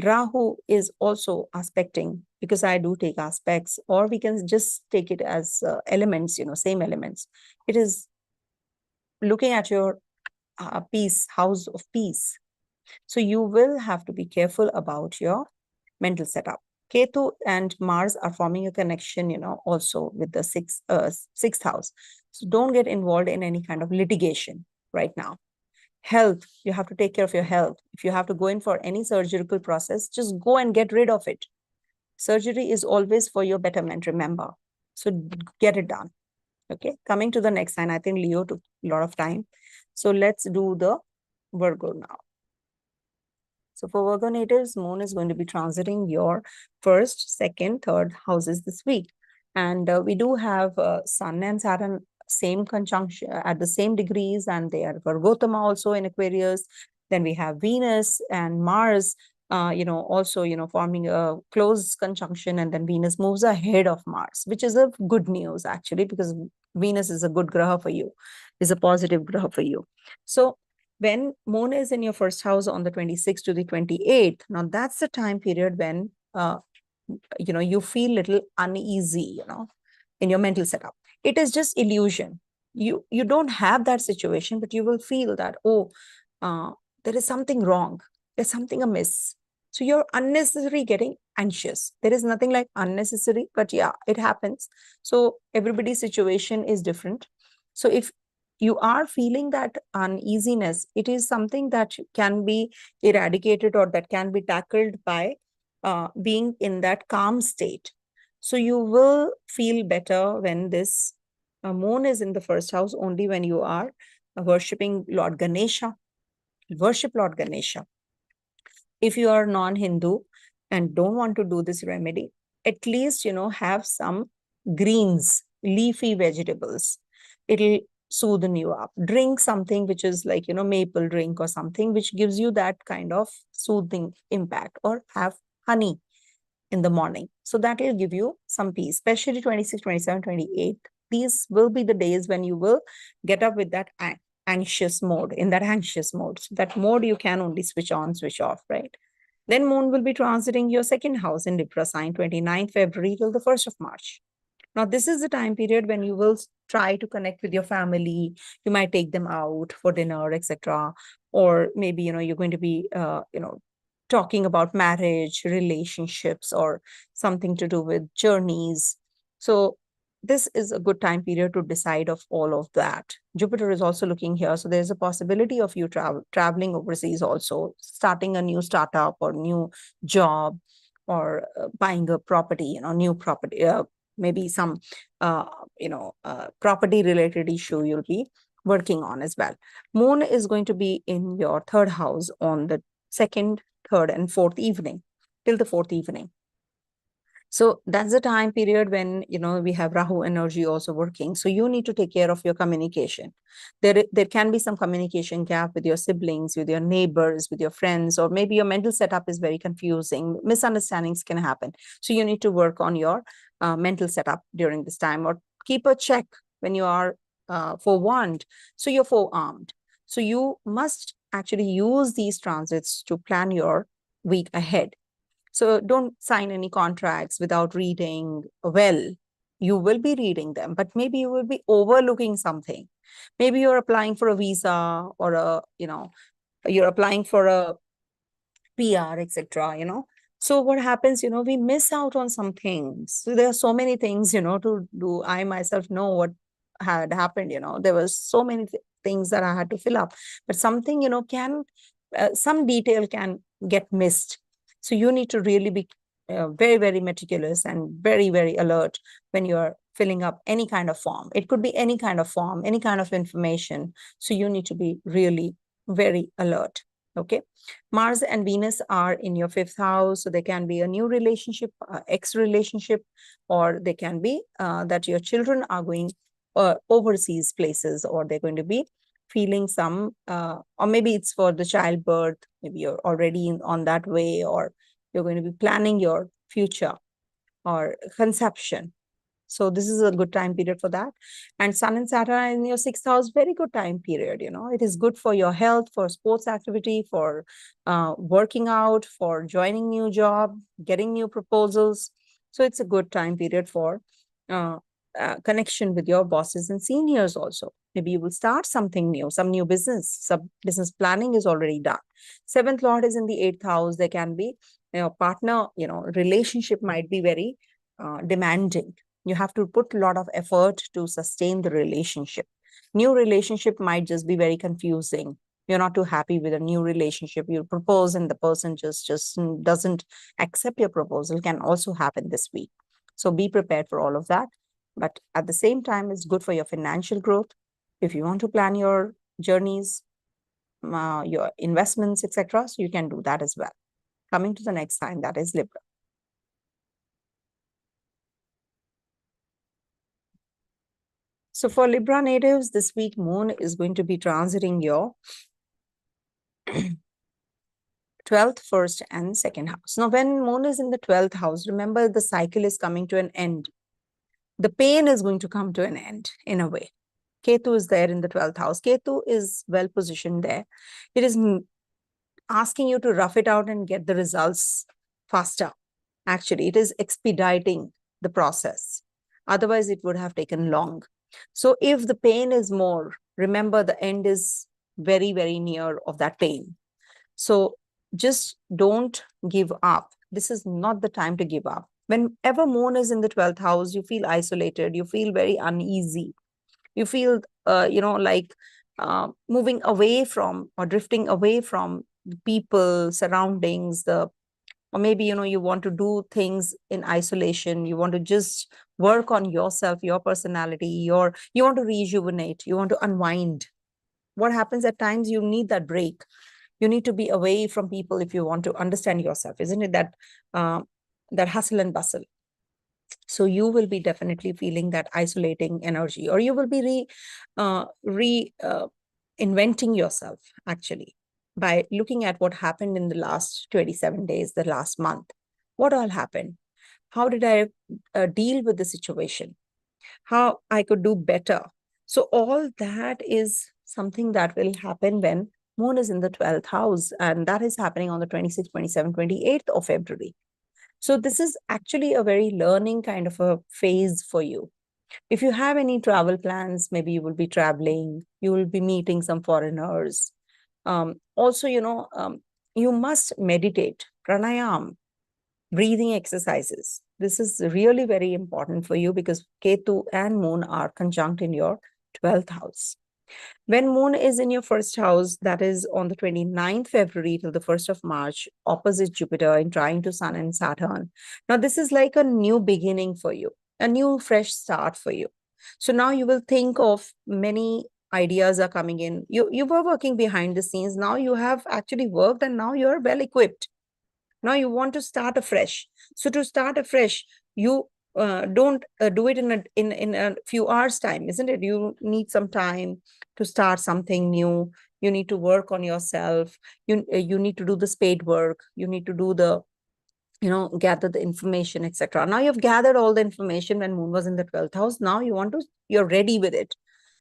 Rahu is also aspecting, because I do take aspects, or we can just take it as elements, same elements. It is looking at your peace, house of peace. So you will have to be careful about your mental setup. Ketu and Mars are forming a connection, also with the sixth house. So don't get involved in any kind of litigation right now. Health, you have to take care of your health. If you have to go in for any surgical process, just go and get rid of it. Surgery is always for your betterment, remember. So get it done. Okay, coming to the next sign. I think Leo took a lot of time. So let's do the Virgo now. So for Virgo natives, moon is going to be transiting your first, second, third houses this week. And we do have Sun and Saturn same conjunction at the same degrees, and they are Virgotama also in Aquarius. Then we have Venus and Mars, also, forming a close conjunction, and then Venus moves ahead of Mars, which is a good news actually, because Venus is a good graha for you, is a positive graha for you. So when moon is in your first house on the 26th to the 28th, now that's the time period when, you feel little uneasy, in your mental setup. It is just illusion. You don't have that situation, but you will feel that, oh, there is something wrong. There's something amiss. So you're unnecessarily getting anxious. There is nothing like unnecessary, but yeah, it happens. So everybody's situation is different. So if you are feeling that uneasiness, it is something that can be eradicated or that can be tackled by being in that calm state. So you will feel better when this moon is in the first house, only when you are worshipping Lord Ganesha. Worship Lord Ganesha. If you are non-Hindu and don't want to do this remedy, at least, have some greens, leafy vegetables. It'll soothe you up. Drink something which is like, maple drink or something which gives you that kind of soothing impact, or have honey in the morning. So that will give you some peace, especially 26, 27, 28. These will be the days when you will get up with that anxious mode, in that anxious mode. So that mode you can only switch on, switch off, right? Then moon will be transiting your second house in Libra sign, 29th February till the 1st of March. Now, this is the time period when you will try to connect with your family. You might take them out for dinner, etc. Or maybe, you're going to be, talking about marriage, relationships, or something to do with journeys. So this is a good time period to decide of all of that. Jupiter is also looking here. So there's a possibility of you traveling overseas also, starting a new startup or new job, or buying a property, new property, maybe some, property related issue you'll be working on as well. Moon is going to be in your third house on the second, third, and fourth evening, till the fourth evening. So that's the time period when, we have Rahu energy also working. So you need to take care of your communication. There can be some communication gap with your siblings, with your neighbors, with your friends, or maybe your mental setup is very confusing. Misunderstandings can happen. So you need to work on your mental setup during this time, or keep a check when you are forewarned. So you're forearmed. So you must actually use these transits to plan your week ahead. So don't sign any contracts without reading well. You will be reading them, but maybe you will be overlooking something. Maybe you're applying for a visa, or you're applying for a PR, etc. So what happens, we miss out on some things. So there are so many things, to do. I myself know what had happened. There was so many things that I had to fill up, but something, some detail can get missed. So you need to really be very, very meticulous and very, very alert when you're filling up any kind of form. It could be any kind of form, any kind of information. So you need to be really very alert. Okay. Mars and Venus are in your fifth house. So there can be a new relationship, ex-relationship, or they can be that your children are going overseas places, or they're going to be feeling some, or maybe it's for the childbirth. Maybe you're already on that way, or you're going to be planning your future or conception. So this is a good time period for that. And Sun and Saturn are in your sixth house, very good time period. It is good for your health, for sports activity, for working out, for joining new job, getting new proposals. So it's a good time period for connection with your bosses and seniors also. Maybe you will start something new, some new business. Some business planning is already done. Seventh Lord is in the eighth house. There can be, partner, relationship might be very demanding. You have to put a lot of effort to sustain the relationship. New relationship might just be very confusing. You're not too happy with a new relationship. You propose and the person just doesn't accept your proposal. Can also happen this week. So be prepared for all of that. But at the same time, it's good for your financial growth. If you want to plan your journeys, your investments, etc., so you can do that as well. Coming to the next sign, that is Libra. So for Libra natives, this week moon is going to be transiting your 12th, 1st, and 2nd house. Now, when moon is in the 12th house, remember the cycle is coming to an end. The pain is going to come to an end in a way. Ketu is there in the 12th house. Ketu is well positioned there. It is asking you to rough it out and get the results faster. Actually, it is expediting the process. Otherwise, it would have taken long. So if the pain is more, remember the end is very, very near of that pain. So just don't give up. This is not the time to give up. Whenever moon is in the 12th house, you feel isolated, you feel very uneasy, you feel, like moving away from or drifting away from the people, surroundings, or maybe, you want to do things in isolation. You want to just work on yourself, your personality, you want to rejuvenate, you want to unwind. What happens at times, you need that break. You need to be away from people if you want to understand yourself, isn't it? That hustle and bustle. So you will be definitely feeling that isolating energy, or you will be inventing yourself, actually, by looking at what happened in the last 27 days, the last month. What all happened? How did I deal with the situation? How I could do better? So all that is something that will happen when moon is in the 12th house, and that is happening on the 26th, 27th, 28th of February. So this is actually a very learning kind of a phase for you. If you have any travel plans, maybe you will be traveling, you will be meeting some foreigners. Also, you must meditate, pranayam, breathing exercises. This is really very important for you because Ketu and Moon are conjunct in your 12th house. When moon is in your first house, that is on the 29th February till the 1st of March, opposite Jupiter in trine to Sun and Saturn. Now, this is like a new beginning for you, a new fresh start for you. So now you will think of many ideas are coming in. You were working behind the scenes. Now you have actually worked and now you're well equipped. Now you want to start afresh. So to start afresh, you don't do it in a few hours time, isn't it? You need some time to start something new. You need to work on yourself. You need to do the spade work. You need to do the gather the information, etc. Now you've gathered all the information when moon was in the 12th house. Now you're ready with it.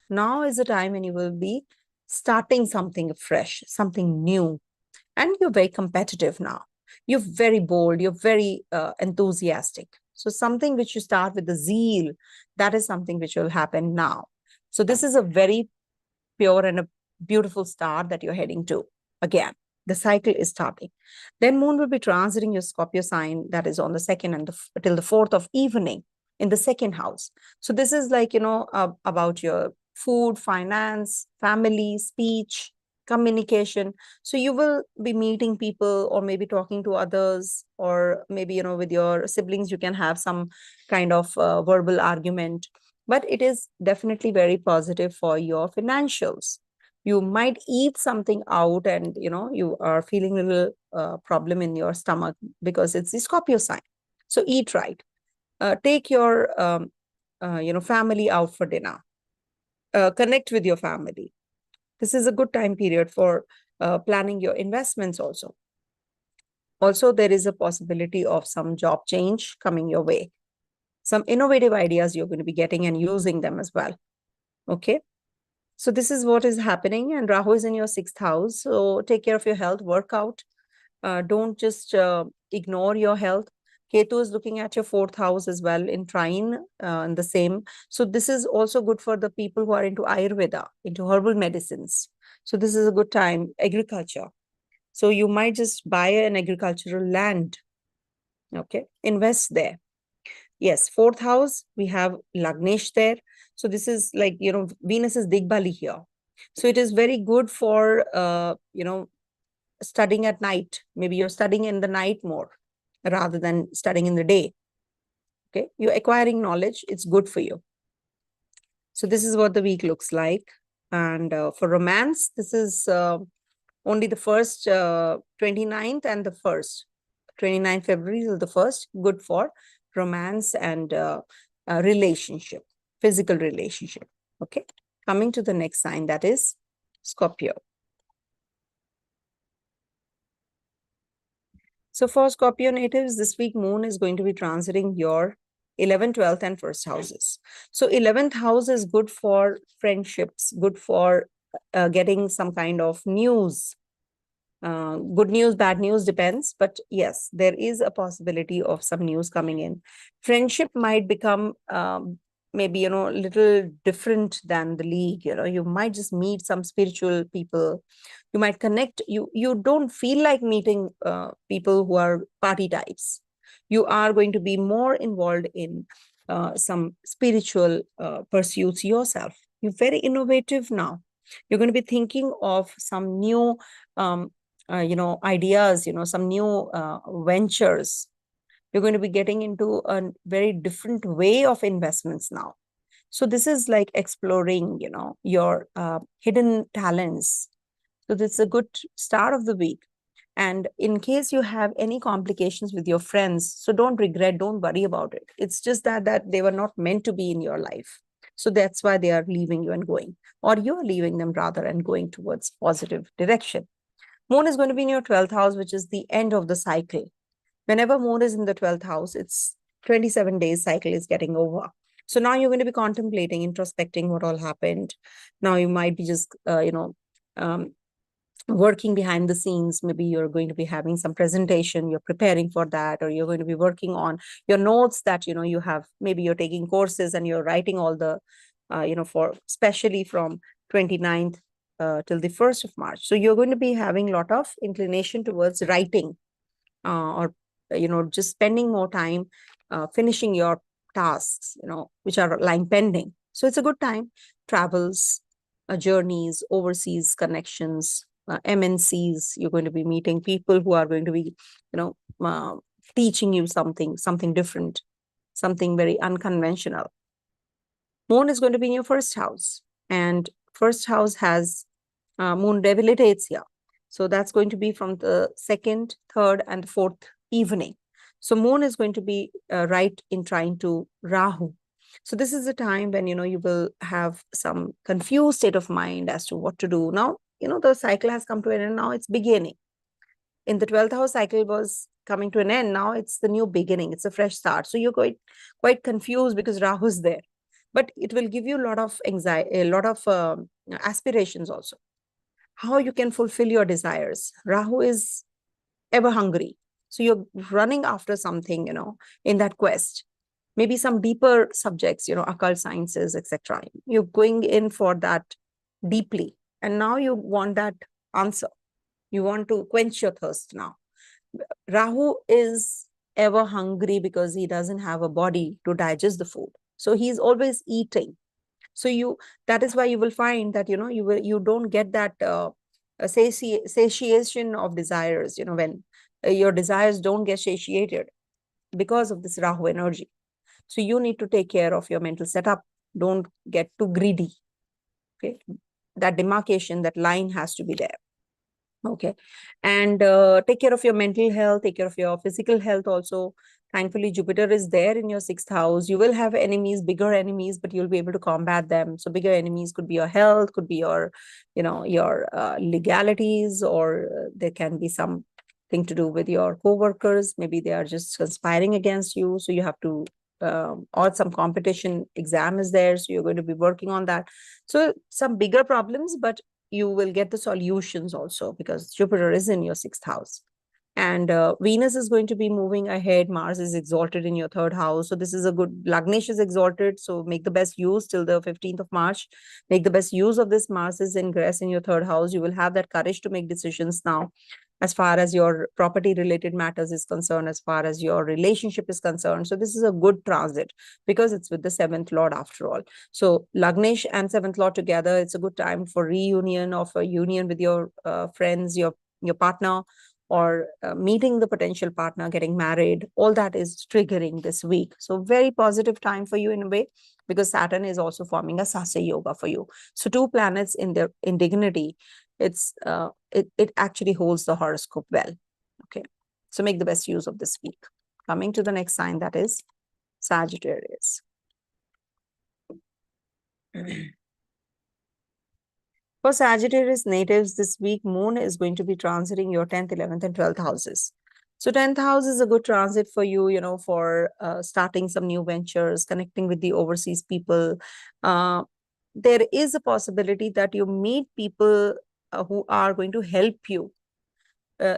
Now is the time when you will be starting something fresh, something new, and you're very competitive now. You're very bold, you're very enthusiastic. So something which you start with the zeal, that is something which will happen now. So this is a very pure and a beautiful start that you're heading to. Again, the cycle is starting. Then moon will be transiting your Scorpio sign, that is on the 2nd and till the 4th of evening in the 2nd house. So this is like, about your food, finance, family, speech, communication. So you will be meeting people or maybe talking to others, or maybe, with your siblings, you can have some kind of verbal argument. But it is definitely very positive for your financials. You might eat something out and, you are feeling a little problem in your stomach because it's the Scorpio sign. So eat right. Take your, family out for dinner. Connect with your family. This is a good time period for planning your investments also. Also, there is a possibility of some job change coming your way. Some innovative ideas you're going to be getting and using them as well. Okay. So this is what is happening, and Rahu is in your 6th house. So take care of your health, work out. Don't just ignore your health. Ketu is looking at your 4th house as well in trine, and the same. So this is also good for the people who are into Ayurveda, into herbal medicines. So this is a good time. Agriculture. So you might just buy an agricultural land. Okay. Invest there. Yes. 4th house, we have Lagnesh there. So this is like, Venus is Digbali here. So it is very good for, studying at night. Maybe you're studying in the night more rather than studying in the day. Okay. You're acquiring knowledge. It's good for you. So this is what the week looks like. And for romance, this is only the first 29th and the 1st. 29th February till the 1st. Good for romance and relationship, physical relationship. Okay. Coming to the next sign, that is Scorpio. So for Scorpio natives, this week moon is going to be transiting your 11th, 12th, and 1st houses. So 11th house is good for friendships, good for getting some kind of news. Good news, bad news, depends. But yes, there is a possibility of some news coming in. Friendship might become maybe, a little different than the league. You might just meet some spiritual people. You might connect. You don't feel like meeting people who are party types. You are going to be more involved in some spiritual pursuits yourself. You're very innovative now. You're going to be thinking of some new um, ideas, some new ventures. You're going to be getting into a very different way of investments now. So this is like exploring, your hidden talents. So this is a good start of the week. And in case you have any complications with your friends, so don't regret, don't worry about it. It's just that they were not meant to be in your life. So that's why they are leaving you and going, or you're leaving them rather and going towards positive direction. Moon is going to be in your 12th house, which is the end of the cycle. Whenever Moon is in the 12th house, it's 27 days cycle is getting over. So now you're going to be contemplating, introspecting what all happened. Now you might be just, um, working behind the scenes. Maybe you're going to be having some presentation, you're preparing for that, or you're going to be working on your notes that, you have, maybe you're taking courses and you're writing all the, for especially from 29th till the 1st of March. So you're going to be having a lot of inclination towards writing, or just spending more time finishing your tasks, which are lying pending. So it's a good time. Travels, journeys, overseas connections, MNCs. You're going to be meeting people who are going to be, teaching you something different, something very unconventional. Moon is going to be in your first house, and first house has Moon debilitates here. So that's going to be from the second, third, and fourth evening. So Moon is going to be right in trying to Rahu. So this is a time when, you will have some confused state of mind as to what to do. Now, the cycle has come to an end. Now it's beginning. In the 12th house, cycle was coming to an end. Now it's the new beginning. It's a fresh start. So you're quite confused because Rahu is there. But it will give you a lot of anxiety, a lot of aspirations also. How you can fulfill your desires. Rahu is ever hungry. So you're running after something, in that quest. Maybe some deeper subjects, occult sciences, etc. You're going in for that deeply. And now you want that answer. You want to quench your thirst now. Rahu is ever hungry because he doesn't have a body to digest the food. So he's always eating. So that is why you will find that, you don't get that satiation of desires, when your desires don't get satiated because of this Rahu energy. So you need to take care of your mental setup. Don't get too greedy. Okay. That demarcation, that line has to be there. Okay. And take care of your mental health, take care of your physical health also. Thankfully, Jupiter is there in your 6th house. You will have enemies, bigger enemies, but you'll be able to combat them. So bigger enemies could be your health, could be your, your legalities, or there can be something to do with your co-workers. Maybe they are just conspiring against you. So you have to, or some competition exam is there. So you're going to be working on that. So some bigger problems, but you will get the solutions also because Jupiter is in your 6th house. And Venus is going to be moving ahead. Mars is exalted in your 3rd house. So this is a good, Lagnesh is exalted. So make the best use till the 15th of March. Make the best use of this. Mars is ingress in your 3rd house. You will have that courage to make decisions now, as far as your property related matters is concerned, as far as your relationship is concerned. So this is a good transit because it's with the 7th Lord after all. So Lagnesh and 7th Lord together, it's a good time for reunion, of a union with your friends, your partner, or meeting the potential partner, getting married. All that is triggering this week. So very positive time for you in a way, because Saturn is also forming a Sasa Yoga for you. So 2 planets in their indignity, it actually holds the horoscope well. Okay. So make the best use of this week. Coming to the next sign, that is Sagittarius. For Sagittarius natives this week, Moon is going to be transiting your 10th, 11th, and 12th houses. So 10th house is a good transit for you, for starting some new ventures, connecting with the overseas people. There is a possibility that you meet people who are going to help you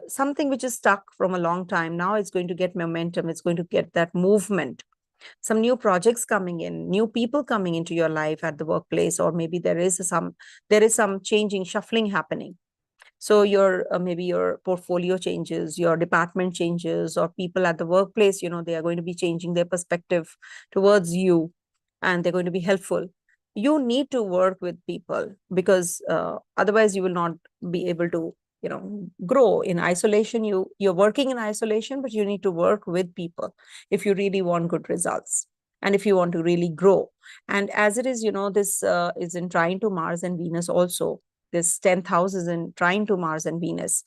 something which is stuck from a long time. Now it's going to get momentum. It's going to get that movement. Some new projects coming in, new people coming into your life at the workplace, or maybe there is some changing, shuffling happening. So your maybe your portfolio changes, your department changes, or people at the workplace, they are going to be changing their perspective towards you, and they're going to be helpful. You need to work with people, because otherwise you will not be able to grow in isolation. You're working in isolation, but you need to work with people if you really want good results, and if you want to really grow. And as it is, this is in trine to Mars and Venus also. This 10th house is in trine to Mars and Venus.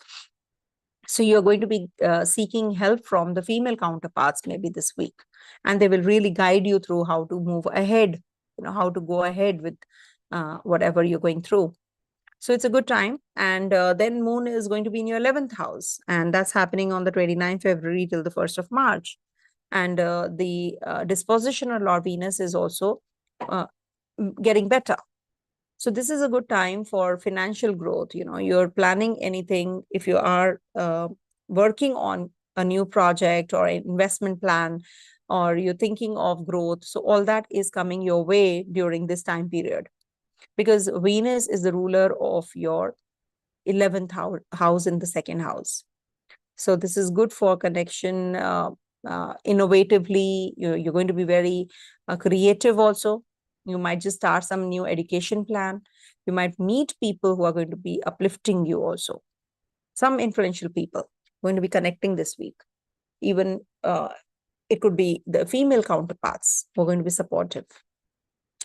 So you're going to be seeking help from the female counterparts maybe this week, and they will really guide you through how to move ahead, how to go ahead with whatever you're going through. So it's a good time. And then Moon is going to be in your 11th house, and that's happening on the 29th February till the 1st of March. And the disposition of Lord Venus is also getting better. So this is a good time for financial growth. You're planning anything, if you are working on a new project or an investment plan, or you're thinking of growth. So all that is coming your way during this time period, because Venus is the ruler of your 11th house in the second house. So this is good for connection, innovatively. You're going to be very creative also. You might just start some new education plan. You might meet people who are going to be uplifting you also. Some influential people going to be connecting this week. Even it could be the female counterparts who are going to be supportive.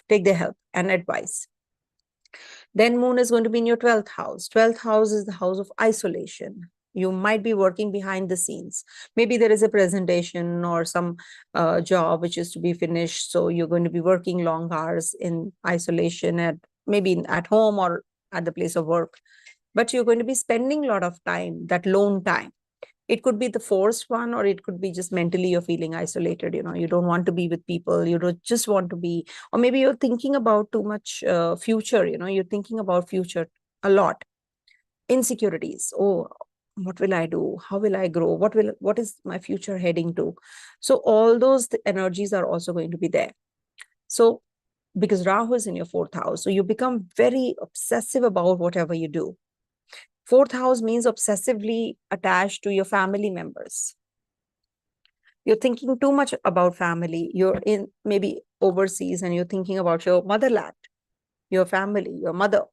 Take their help and advice. Then Moon is going to be in your 12th house. 12th house is the house of isolation. You might be working behind the scenes. Maybe there is a presentation or some job which is to be finished. So you're going to be working long hours in isolation, at home or at the place of work. But you're going to be spending a lot of time, that lone time. It could be the forced one, or it could be just mentally you're feeling isolated. You don't want to be with people. You don't just want to be, or maybe you're thinking about too much future. You're thinking about future a lot. Insecurities. Oh, what will I do? How will I grow? What is my future heading to? So all those energies are also going to be there. So because Rahu is in your 4th house, so you become very obsessive about whatever you do. 4th house means obsessively attached to your family members. You're thinking too much about family. You're in maybe overseas and you're thinking about your motherland, your family, your mother.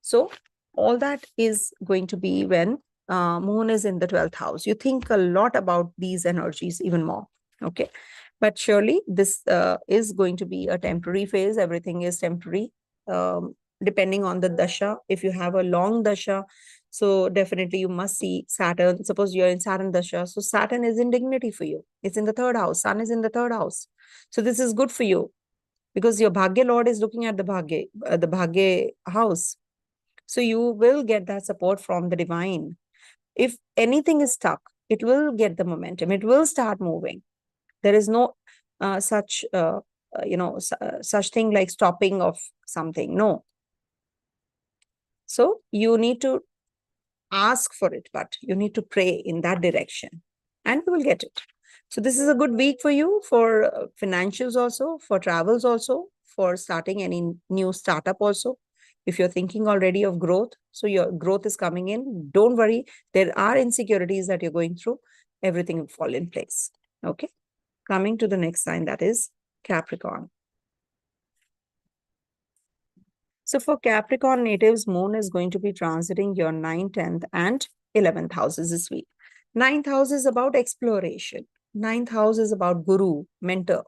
So all that is going to be when Moon is in the 12th house. You think a lot about these energies even more. Okay. But surely this is going to be a temporary phase. Everything is temporary, depending on the Dasha. If you have a long Dasha, so definitely you must see Saturn. Suppose you're in Saturn Dasha. So Saturn is in dignity for you. It's in the 3rd house. Sun is in the 3rd house. So this is good for you, because your Bhagya Lord is looking at the Bhagya house. So you will get that support from the divine. If anything is stuck, it will get the momentum. It will start moving. There is no such thing like stopping of something. No. So you need to ask for it, but you need to pray in that direction, and you will get it. So this is a good week for you, for financials also, for travels also, for starting any new startup also. If you're thinking already of growth, so your growth is coming in, don't worry. There are insecurities that you're going through. Everything will fall in place. Okay. Coming to the next sign, that is Capricorn. So for Capricorn natives, Moon is going to be transiting your 9th, 10th, and 11th houses this week. 9th house is about exploration. 9th house is about guru, mentor,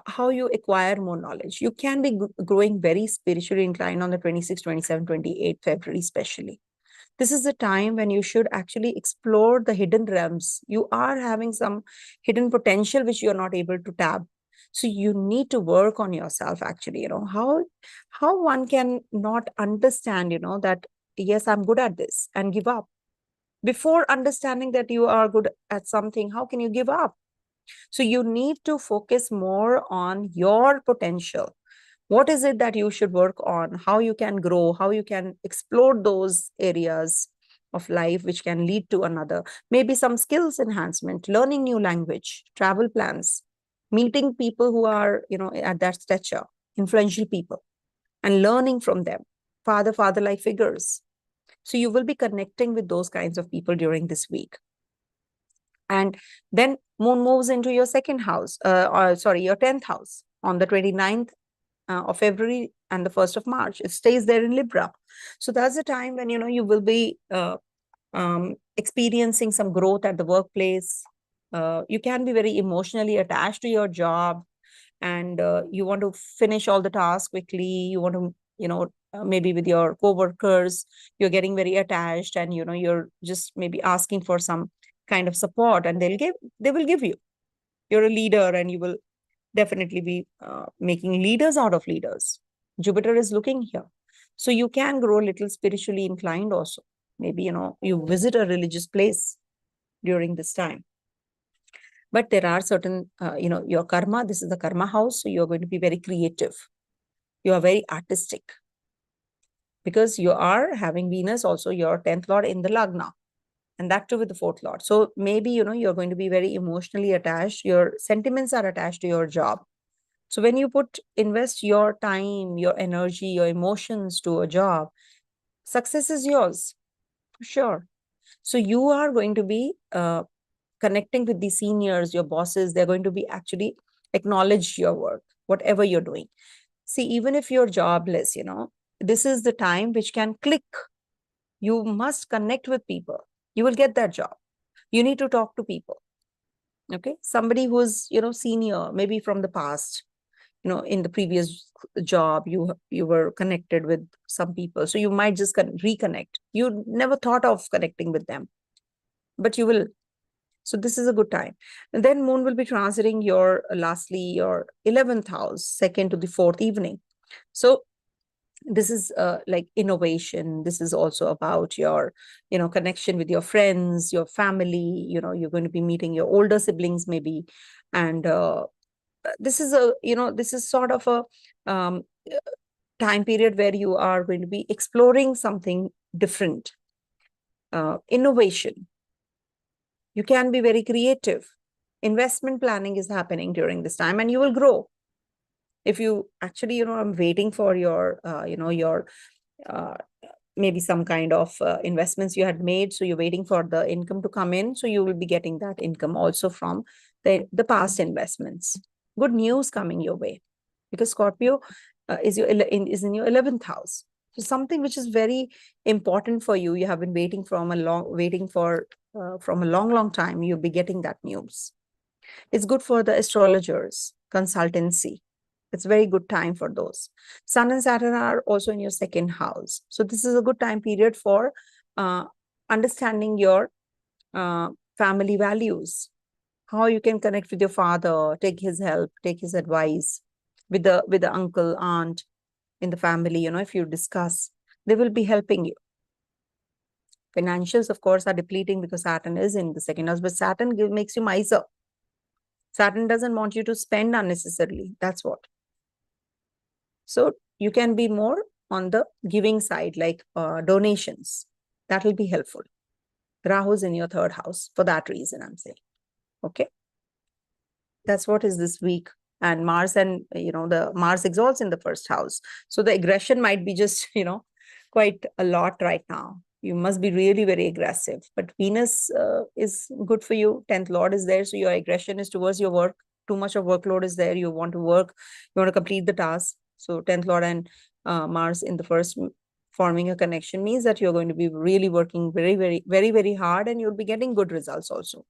how you acquire more knowledge. You can be growing very spiritually inclined on the 26th, 27th, 28th February especially. This is the time when you should actually explore the hidden realms. You are having some hidden potential which you're not able to tap. So you need to work on yourself actually, how one can not understand, that yes, I'm good at this, and give up. Before understanding that you are good at something, how can you give up? So you need to focus more on your potential. What is it that you should work on? How you can grow, how you can explore those areas, of life which can lead to another. Maybe some skills enhancement, learning new language, travel plans, meeting people who are, at that stature, influential people, and learning from them, father-like figures. So you will be connecting with those kinds of people during this week. And then moon moves into your second house, your 10th house on the 29th of February and the 1st of March. It stays there in Libra. So that's the time when, you will be experiencing some growth at the workplace. You can be very emotionally attached to your job, and you want to finish all the tasks quickly. You want to, maybe with your co-workers, you're getting very attached, and, you're just maybe asking for some kind of support, and they will give you. You're a leader, and you will definitely be making leaders out of leaders. Jupiter is looking here. So you can grow a little spiritually inclined also. Maybe, you visit a religious place during this time. But there are certain, your karma, this is the karma house. So you're going to be very creative. You are very artistic. Because you are having Venus, also your 10th lord in the Lagna. And that too with the 4th lord. So maybe, you're going to be very emotionally attached. Your sentiments are attached to your job. So when you invest your time, your energy, your emotions to a job, success is yours, for sure. So you are going to be connecting with the seniors, your bosses. They're going to be actually acknowledge your work, whatever you're doing. See, even if you're jobless, this is the time which can click. You must connect with people. You will get that job. You need to talk to people. Okay. Somebody who's, senior, maybe from the past, in the previous job, you were connected with some people. So you might just reconnect. You never thought of connecting with them, but you will. So this is a good time. And then moon will be transiting your 11th house, second to the 4th evening. So this is like innovation. This is also about your, connection with your friends, your family. You're going to be meeting your older siblings maybe. And this is sort of a time period where you are going to be exploring something different. Innovation. You can be very creative. Investment planning is happening during this time, and you will grow. If you actually, I'm waiting for your, maybe some kind of investments you had made. So you're waiting for the income to come in. So you will be getting that income also from the past investments. Good news coming your way, because Scorpio is in your 11th house. So something which is very important for you. You have been waiting from a long time. You'll be getting that news. It's good for the astrologers, consultancy. It's a very good time for those. Sun and Saturn are also in your 2nd house. So this is a good time period for understanding your family values, how you can connect with your father, take his help, take his advice, with the uncle, aunt in the family. If you discuss, they will be helping you. Financials, of course, are depleting because Saturn is in the 2nd house, but Saturn makes you miser. Saturn doesn't want you to spend unnecessarily. That's what. So you can be more on the giving side, like donations. That will be helpful. Rahu's in your 3rd house for that reason, I'm saying. Okay. That's what is this week. And Mars the Mars exalts in the 1st house. So the aggression might be just, quite a lot right now. You must be really very aggressive. But Venus is good for you. 10th lord is there. So your aggression is towards your work. Too much of workload is there. You want to work. You want to complete the task. So 10th lord and Mars in the 1st forming a connection means that you're going to be really working very, very, very, very hard, and you'll be getting good results also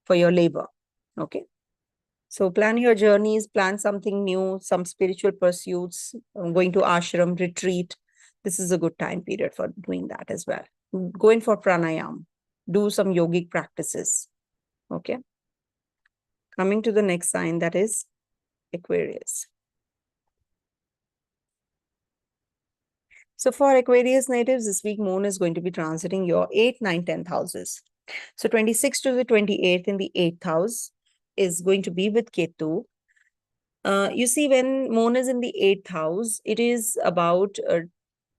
for your labor. Okay. So plan your journeys, plan something new, some spiritual pursuits, going to ashram, retreat. This is a good time period for doing that as well. Go in for pranayam, do some yogic practices. Okay. Coming to the next sign, that is Aquarius. So for Aquarius natives, this week moon is going to be transiting your 8th, 9th, 10th houses. So 26th to the 28th in the 8th house is going to be with Ketu. You see, when moon is in the 8th house, it is about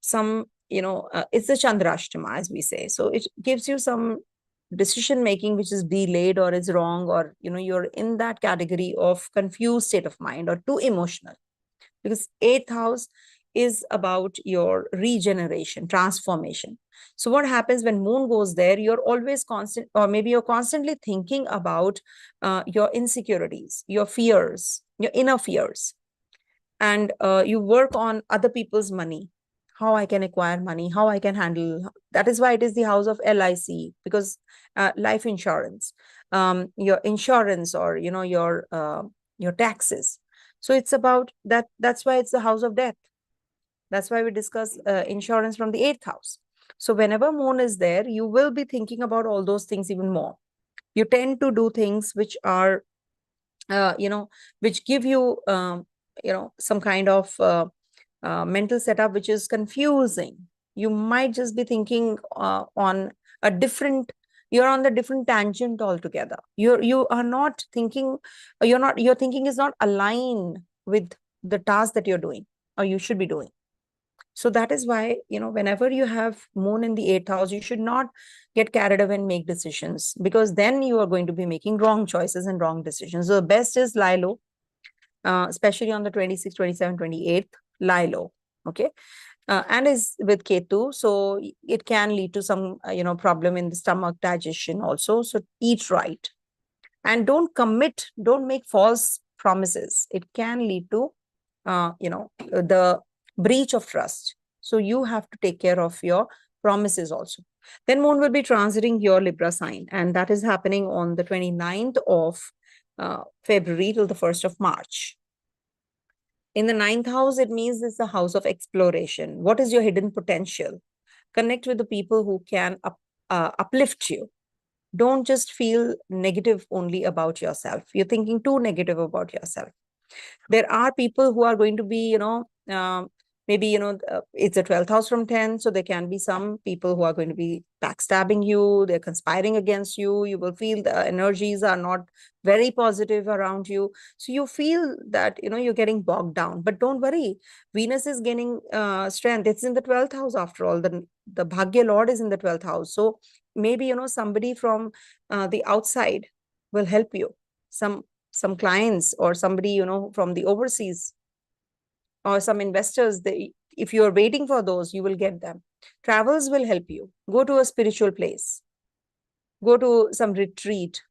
some it's the Chandrashtama, as we say. So it gives you some decision making which is delayed or is wrong, or you're in that category of confused state of mind or too emotional, because eighth house is about your regeneration, transformation. So what happens when moon goes there? You're always constant, or maybe you're constantly thinking about your insecurities, your fears, your inner fears, and you work on other people's money, how I can acquire money, how I can handle. That is why it is the house of LIC, because life insurance, your insurance, or your taxes. So it's about that. That's why it's the house of death. That's why we discuss insurance from the eighth house. So whenever moon is there, you will be thinking about all those things even more. You tend to do things which are which give you some kind of mental setup which is confusing. You might just be thinking on a different, you're on the different tangent altogether. You are not thinking, your thinking is not aligned with the task that you're doing or you should be doing. So that is why, whenever you have moon in the eighth house, you should not get carried away and make decisions, because then you are going to be making wrong choices and wrong decisions. So the best is lie low, especially on the 26th, 27th, 28th, lie low. Okay. And is with Ketu. So it can lead to some, problem in the stomach, digestion also. So eat right. And don't make false promises. It can lead to, the breach of trust. So you have to take care of your promises also. Then moon will be transiting your Libra sign, and that is happening on the 29th of February till the 1st of March. In the ninth house, it means it's the house of exploration. What is your hidden potential? Connect with the people who can uplift you. Don't just feel negative only about yourself. You're thinking too negative about yourself. There are people who are going to be, maybe, it's a 12th house from 10. So there can be some people who are going to be backstabbing you. They're conspiring against you. You will feel the energies are not very positive around you. So you feel that, you're getting bogged down. But don't worry. Venus is gaining strength. It's in the 12th house after all. The Bhagya Lord is in the 12th house. So maybe, somebody from the outside will help you. Some clients or somebody, from the overseas, or some investors, if you're waiting for those, you will get them. Travels will help you. Go to a spiritual place. Go to some retreat.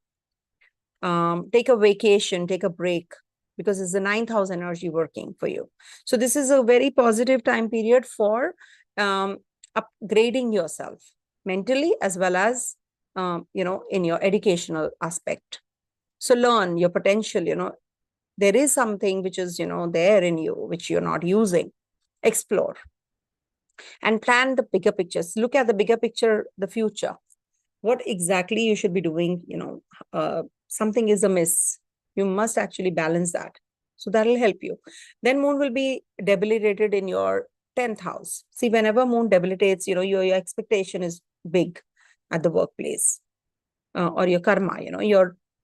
Take a vacation, take a break, because it's the ninth house energy working for you. So this is a very positive time period for upgrading yourself mentally as well as, in your educational aspect. So learn your potential, there is something which is, there in you, which you're not using. Explore and plan the bigger pictures. Look at the bigger picture, the future. What exactly you should be doing, something is amiss. You must actually balance that. So that'll help you. Then moon will be debilitated in your 10th house. See, whenever moon debilitates, your expectation is big at the workplace, or your karma,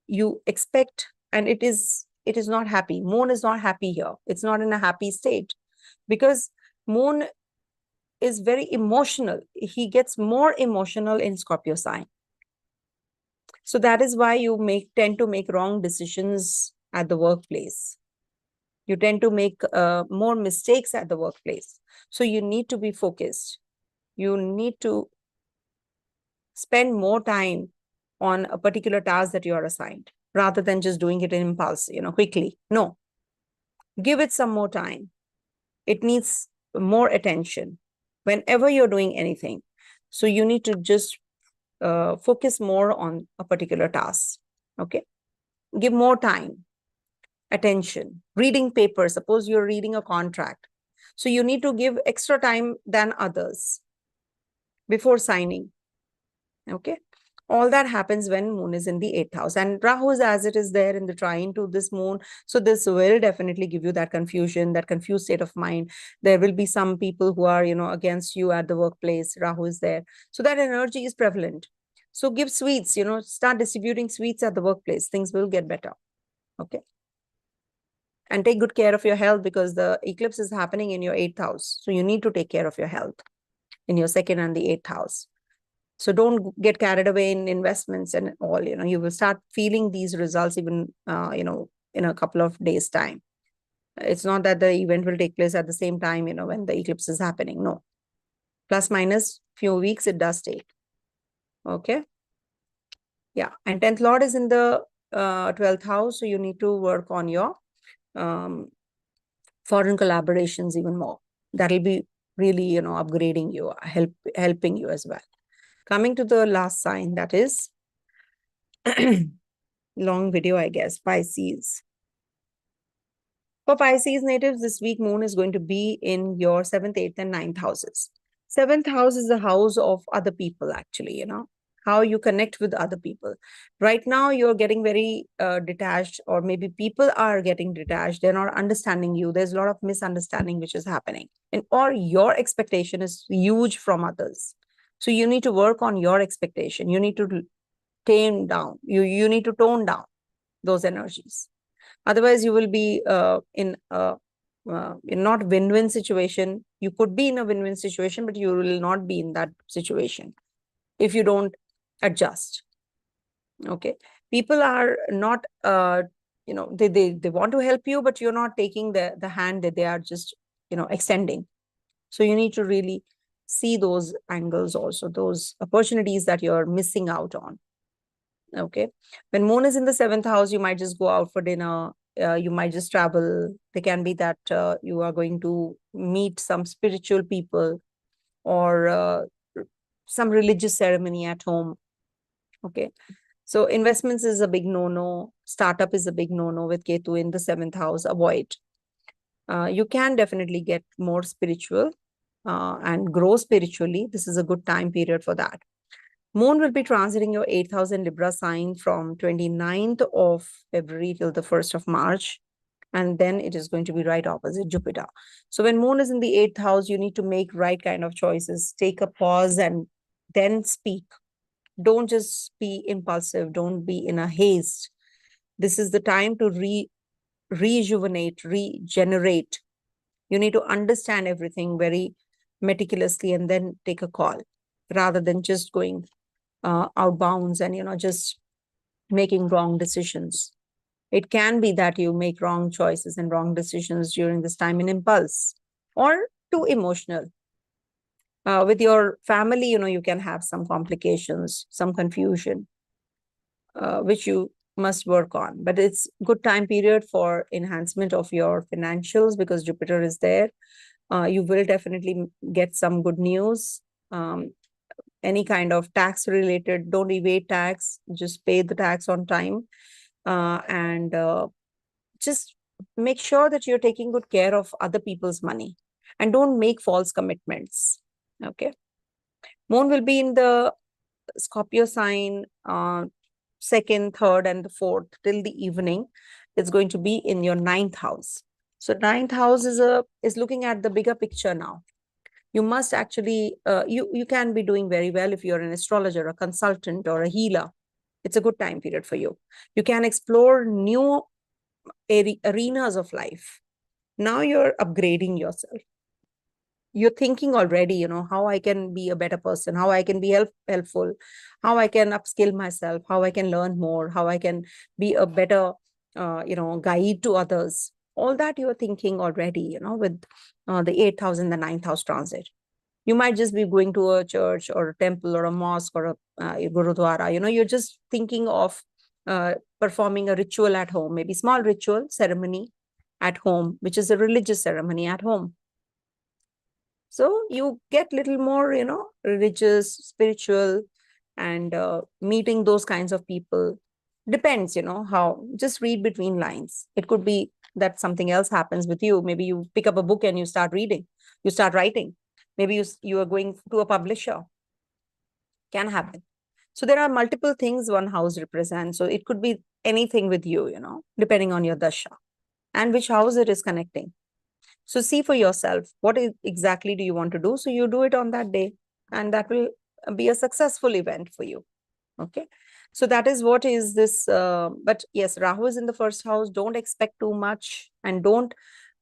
you expect, and it is not happy. Moon is not happy here. It's not in a happy state, because moon is very emotional. He gets more emotional in Scorpio sign. So that is why you tend to make wrong decisions at the workplace. You tend to make more mistakes at the workplace. So you need to be focused. You need to spend more time on a particular task that you are assigned, rather than just doing it in impulse, quickly. No, give it some more time. It needs more attention whenever you're doing anything. So you need to just focus more on a particular task. Okay. Give more time, attention. Reading papers. Suppose you're reading a contract. So you need to give extra time than others before signing. Okay. All that happens when moon is in the 8th house, and Rahu is as it is there in the trine to this moon. So this will definitely give you that confusion, that confused state of mind. There will be some people who are, against you at the workplace. Rahu is there. So that energy is prevalent. So give sweets, start distributing sweets at the workplace. Things will get better. Okay. And take good care of your health, because the eclipse is happening in your 8th house. So you need to take care of your health. in your second and the eighth house. So don't get carried away in investments and all. You will start feeling these results even, in a couple of days' time. It's not that the event will take place at the same time, when the eclipse is happening. No. Plus minus few weeks it does take. Okay. Yeah. And 10th Lord is in the 12th house. So you need to work on your foreign collaborations even more. That'll be really, upgrading you, helping you as well. Coming to the last sign, that is long video, I guess, Pisces. For Pisces natives, this week moon is going to be in your 7th, 8th, and 9th houses. 7th house is the house of other people, actually, how you connect with other people. Right now, you're getting very detached, or maybe people are getting detached. They're not understanding you. There's a lot of misunderstanding which is happening. Or your expectation is huge from others. So you need to work on your expectation. You need to tame down. You need to tone down those energies. Otherwise, you will be in not win-win situation. You could be in a win-win situation, but you will not be in that situation if you don't adjust. Okay. People are not, they want to help you, but you're not taking the hand that they are just, extending. So you need to really see those angles also, those opportunities that you're missing out on. Okay. When moon is in the 7th house, you might just go out for dinner. You might just travel. There can be that you are going to meet some spiritual people, or some religious ceremony at home. Okay. So investments is a big no-no. Startup is a big no-no with Ketu in the 7th house. Avoid. You can definitely get more spiritual and grow spiritually. This is a good time period for that. Moon will be transiting your 8th house in Libra sign from 29th of February till the 1st of March. And then it is going to be right opposite Jupiter. So when moon is in the 8th house, you need to make right kind of choices. Take a pause and then speak. Don't just be impulsive. Don't be in a haste. This is the time to rejuvenate, regenerate. You need to understand everything very meticulously and then take a call, rather than just going outbounds and just making wrong decisions. It can be that you make wrong choices and wrong decisions during this time in impulse or too emotional. With your family, you can have some complications, some confusion, which you must work on. But it's good time period for enhancement of your financials because Jupiter is there. You will definitely get some good news. Any kind of tax related, don't evade tax, just pay the tax on time, and just make sure that you're taking good care of other people's money and don't make false commitments. Okay. Moon will be in the Scorpio sign 2nd, 3rd, and the 4th till the evening. It's going to be in your 9th house. So 9th house is looking at the bigger picture now. You must actually, you can be doing very well if you're an astrologer, a consultant, or a healer. It's a good time period for you. You can explore new arenas of life. Now you're upgrading yourself. You're thinking already, how I can be a better person, how I can be helpful, how I can upskill myself, how I can learn more, how I can be a better, guide to others. All that you're thinking already, with the 8th house and the 9th house transit. You might just be going to a church or a temple or a mosque or a gurudwara. You're just thinking of performing a ritual at home, maybe small ritual ceremony at home, which is a religious ceremony at home. So you get little more, religious, spiritual, and meeting those kinds of people. Depends, how, just read between lines. It could be that something else happens with you. Maybe you pick up a book and you start reading, you start writing. Maybe you are going to a publisher. Can happen. So there are multiple things one house represents. So it could be anything with you, depending on your dasha and which house it is connecting. So see for yourself, what exactly do you want to do? So you do it on that day and that will be a successful event for you. Okay. So that is what is this. But yes, Rahu is in the 1st house. Don't expect too much and don't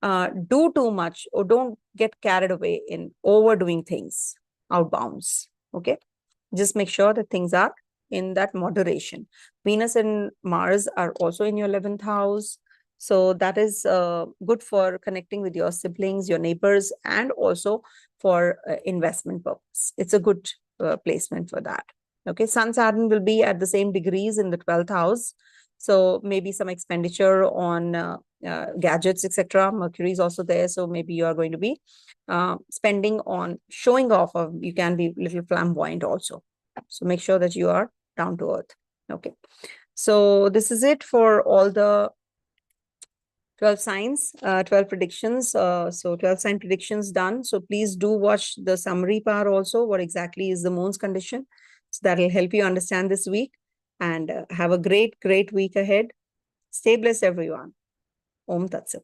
do too much, or don't get carried away in overdoing things. outbounds. Okay, just make sure that things are in that moderation. Venus and Mars are also in your 11th house. So that is good for connecting with your siblings, your neighbors, and also for investment purpose. It's a good placement for that. Okay, Sun Saturn will be at the same degrees in the 12th house. So maybe some expenditure on gadgets, etc. Mercury is also there. So maybe you are going to be spending on showing off, or you can be a little flamboyant also. So make sure that you are down to earth. Okay. So this is it for all the 12 signs, 12 predictions. So 12 sign predictions done. So please do watch the summary part also. What exactly is the moon's condition? So that will help you understand this week. And have a great, great week ahead. Stay blessed, everyone. Om Tat Sat.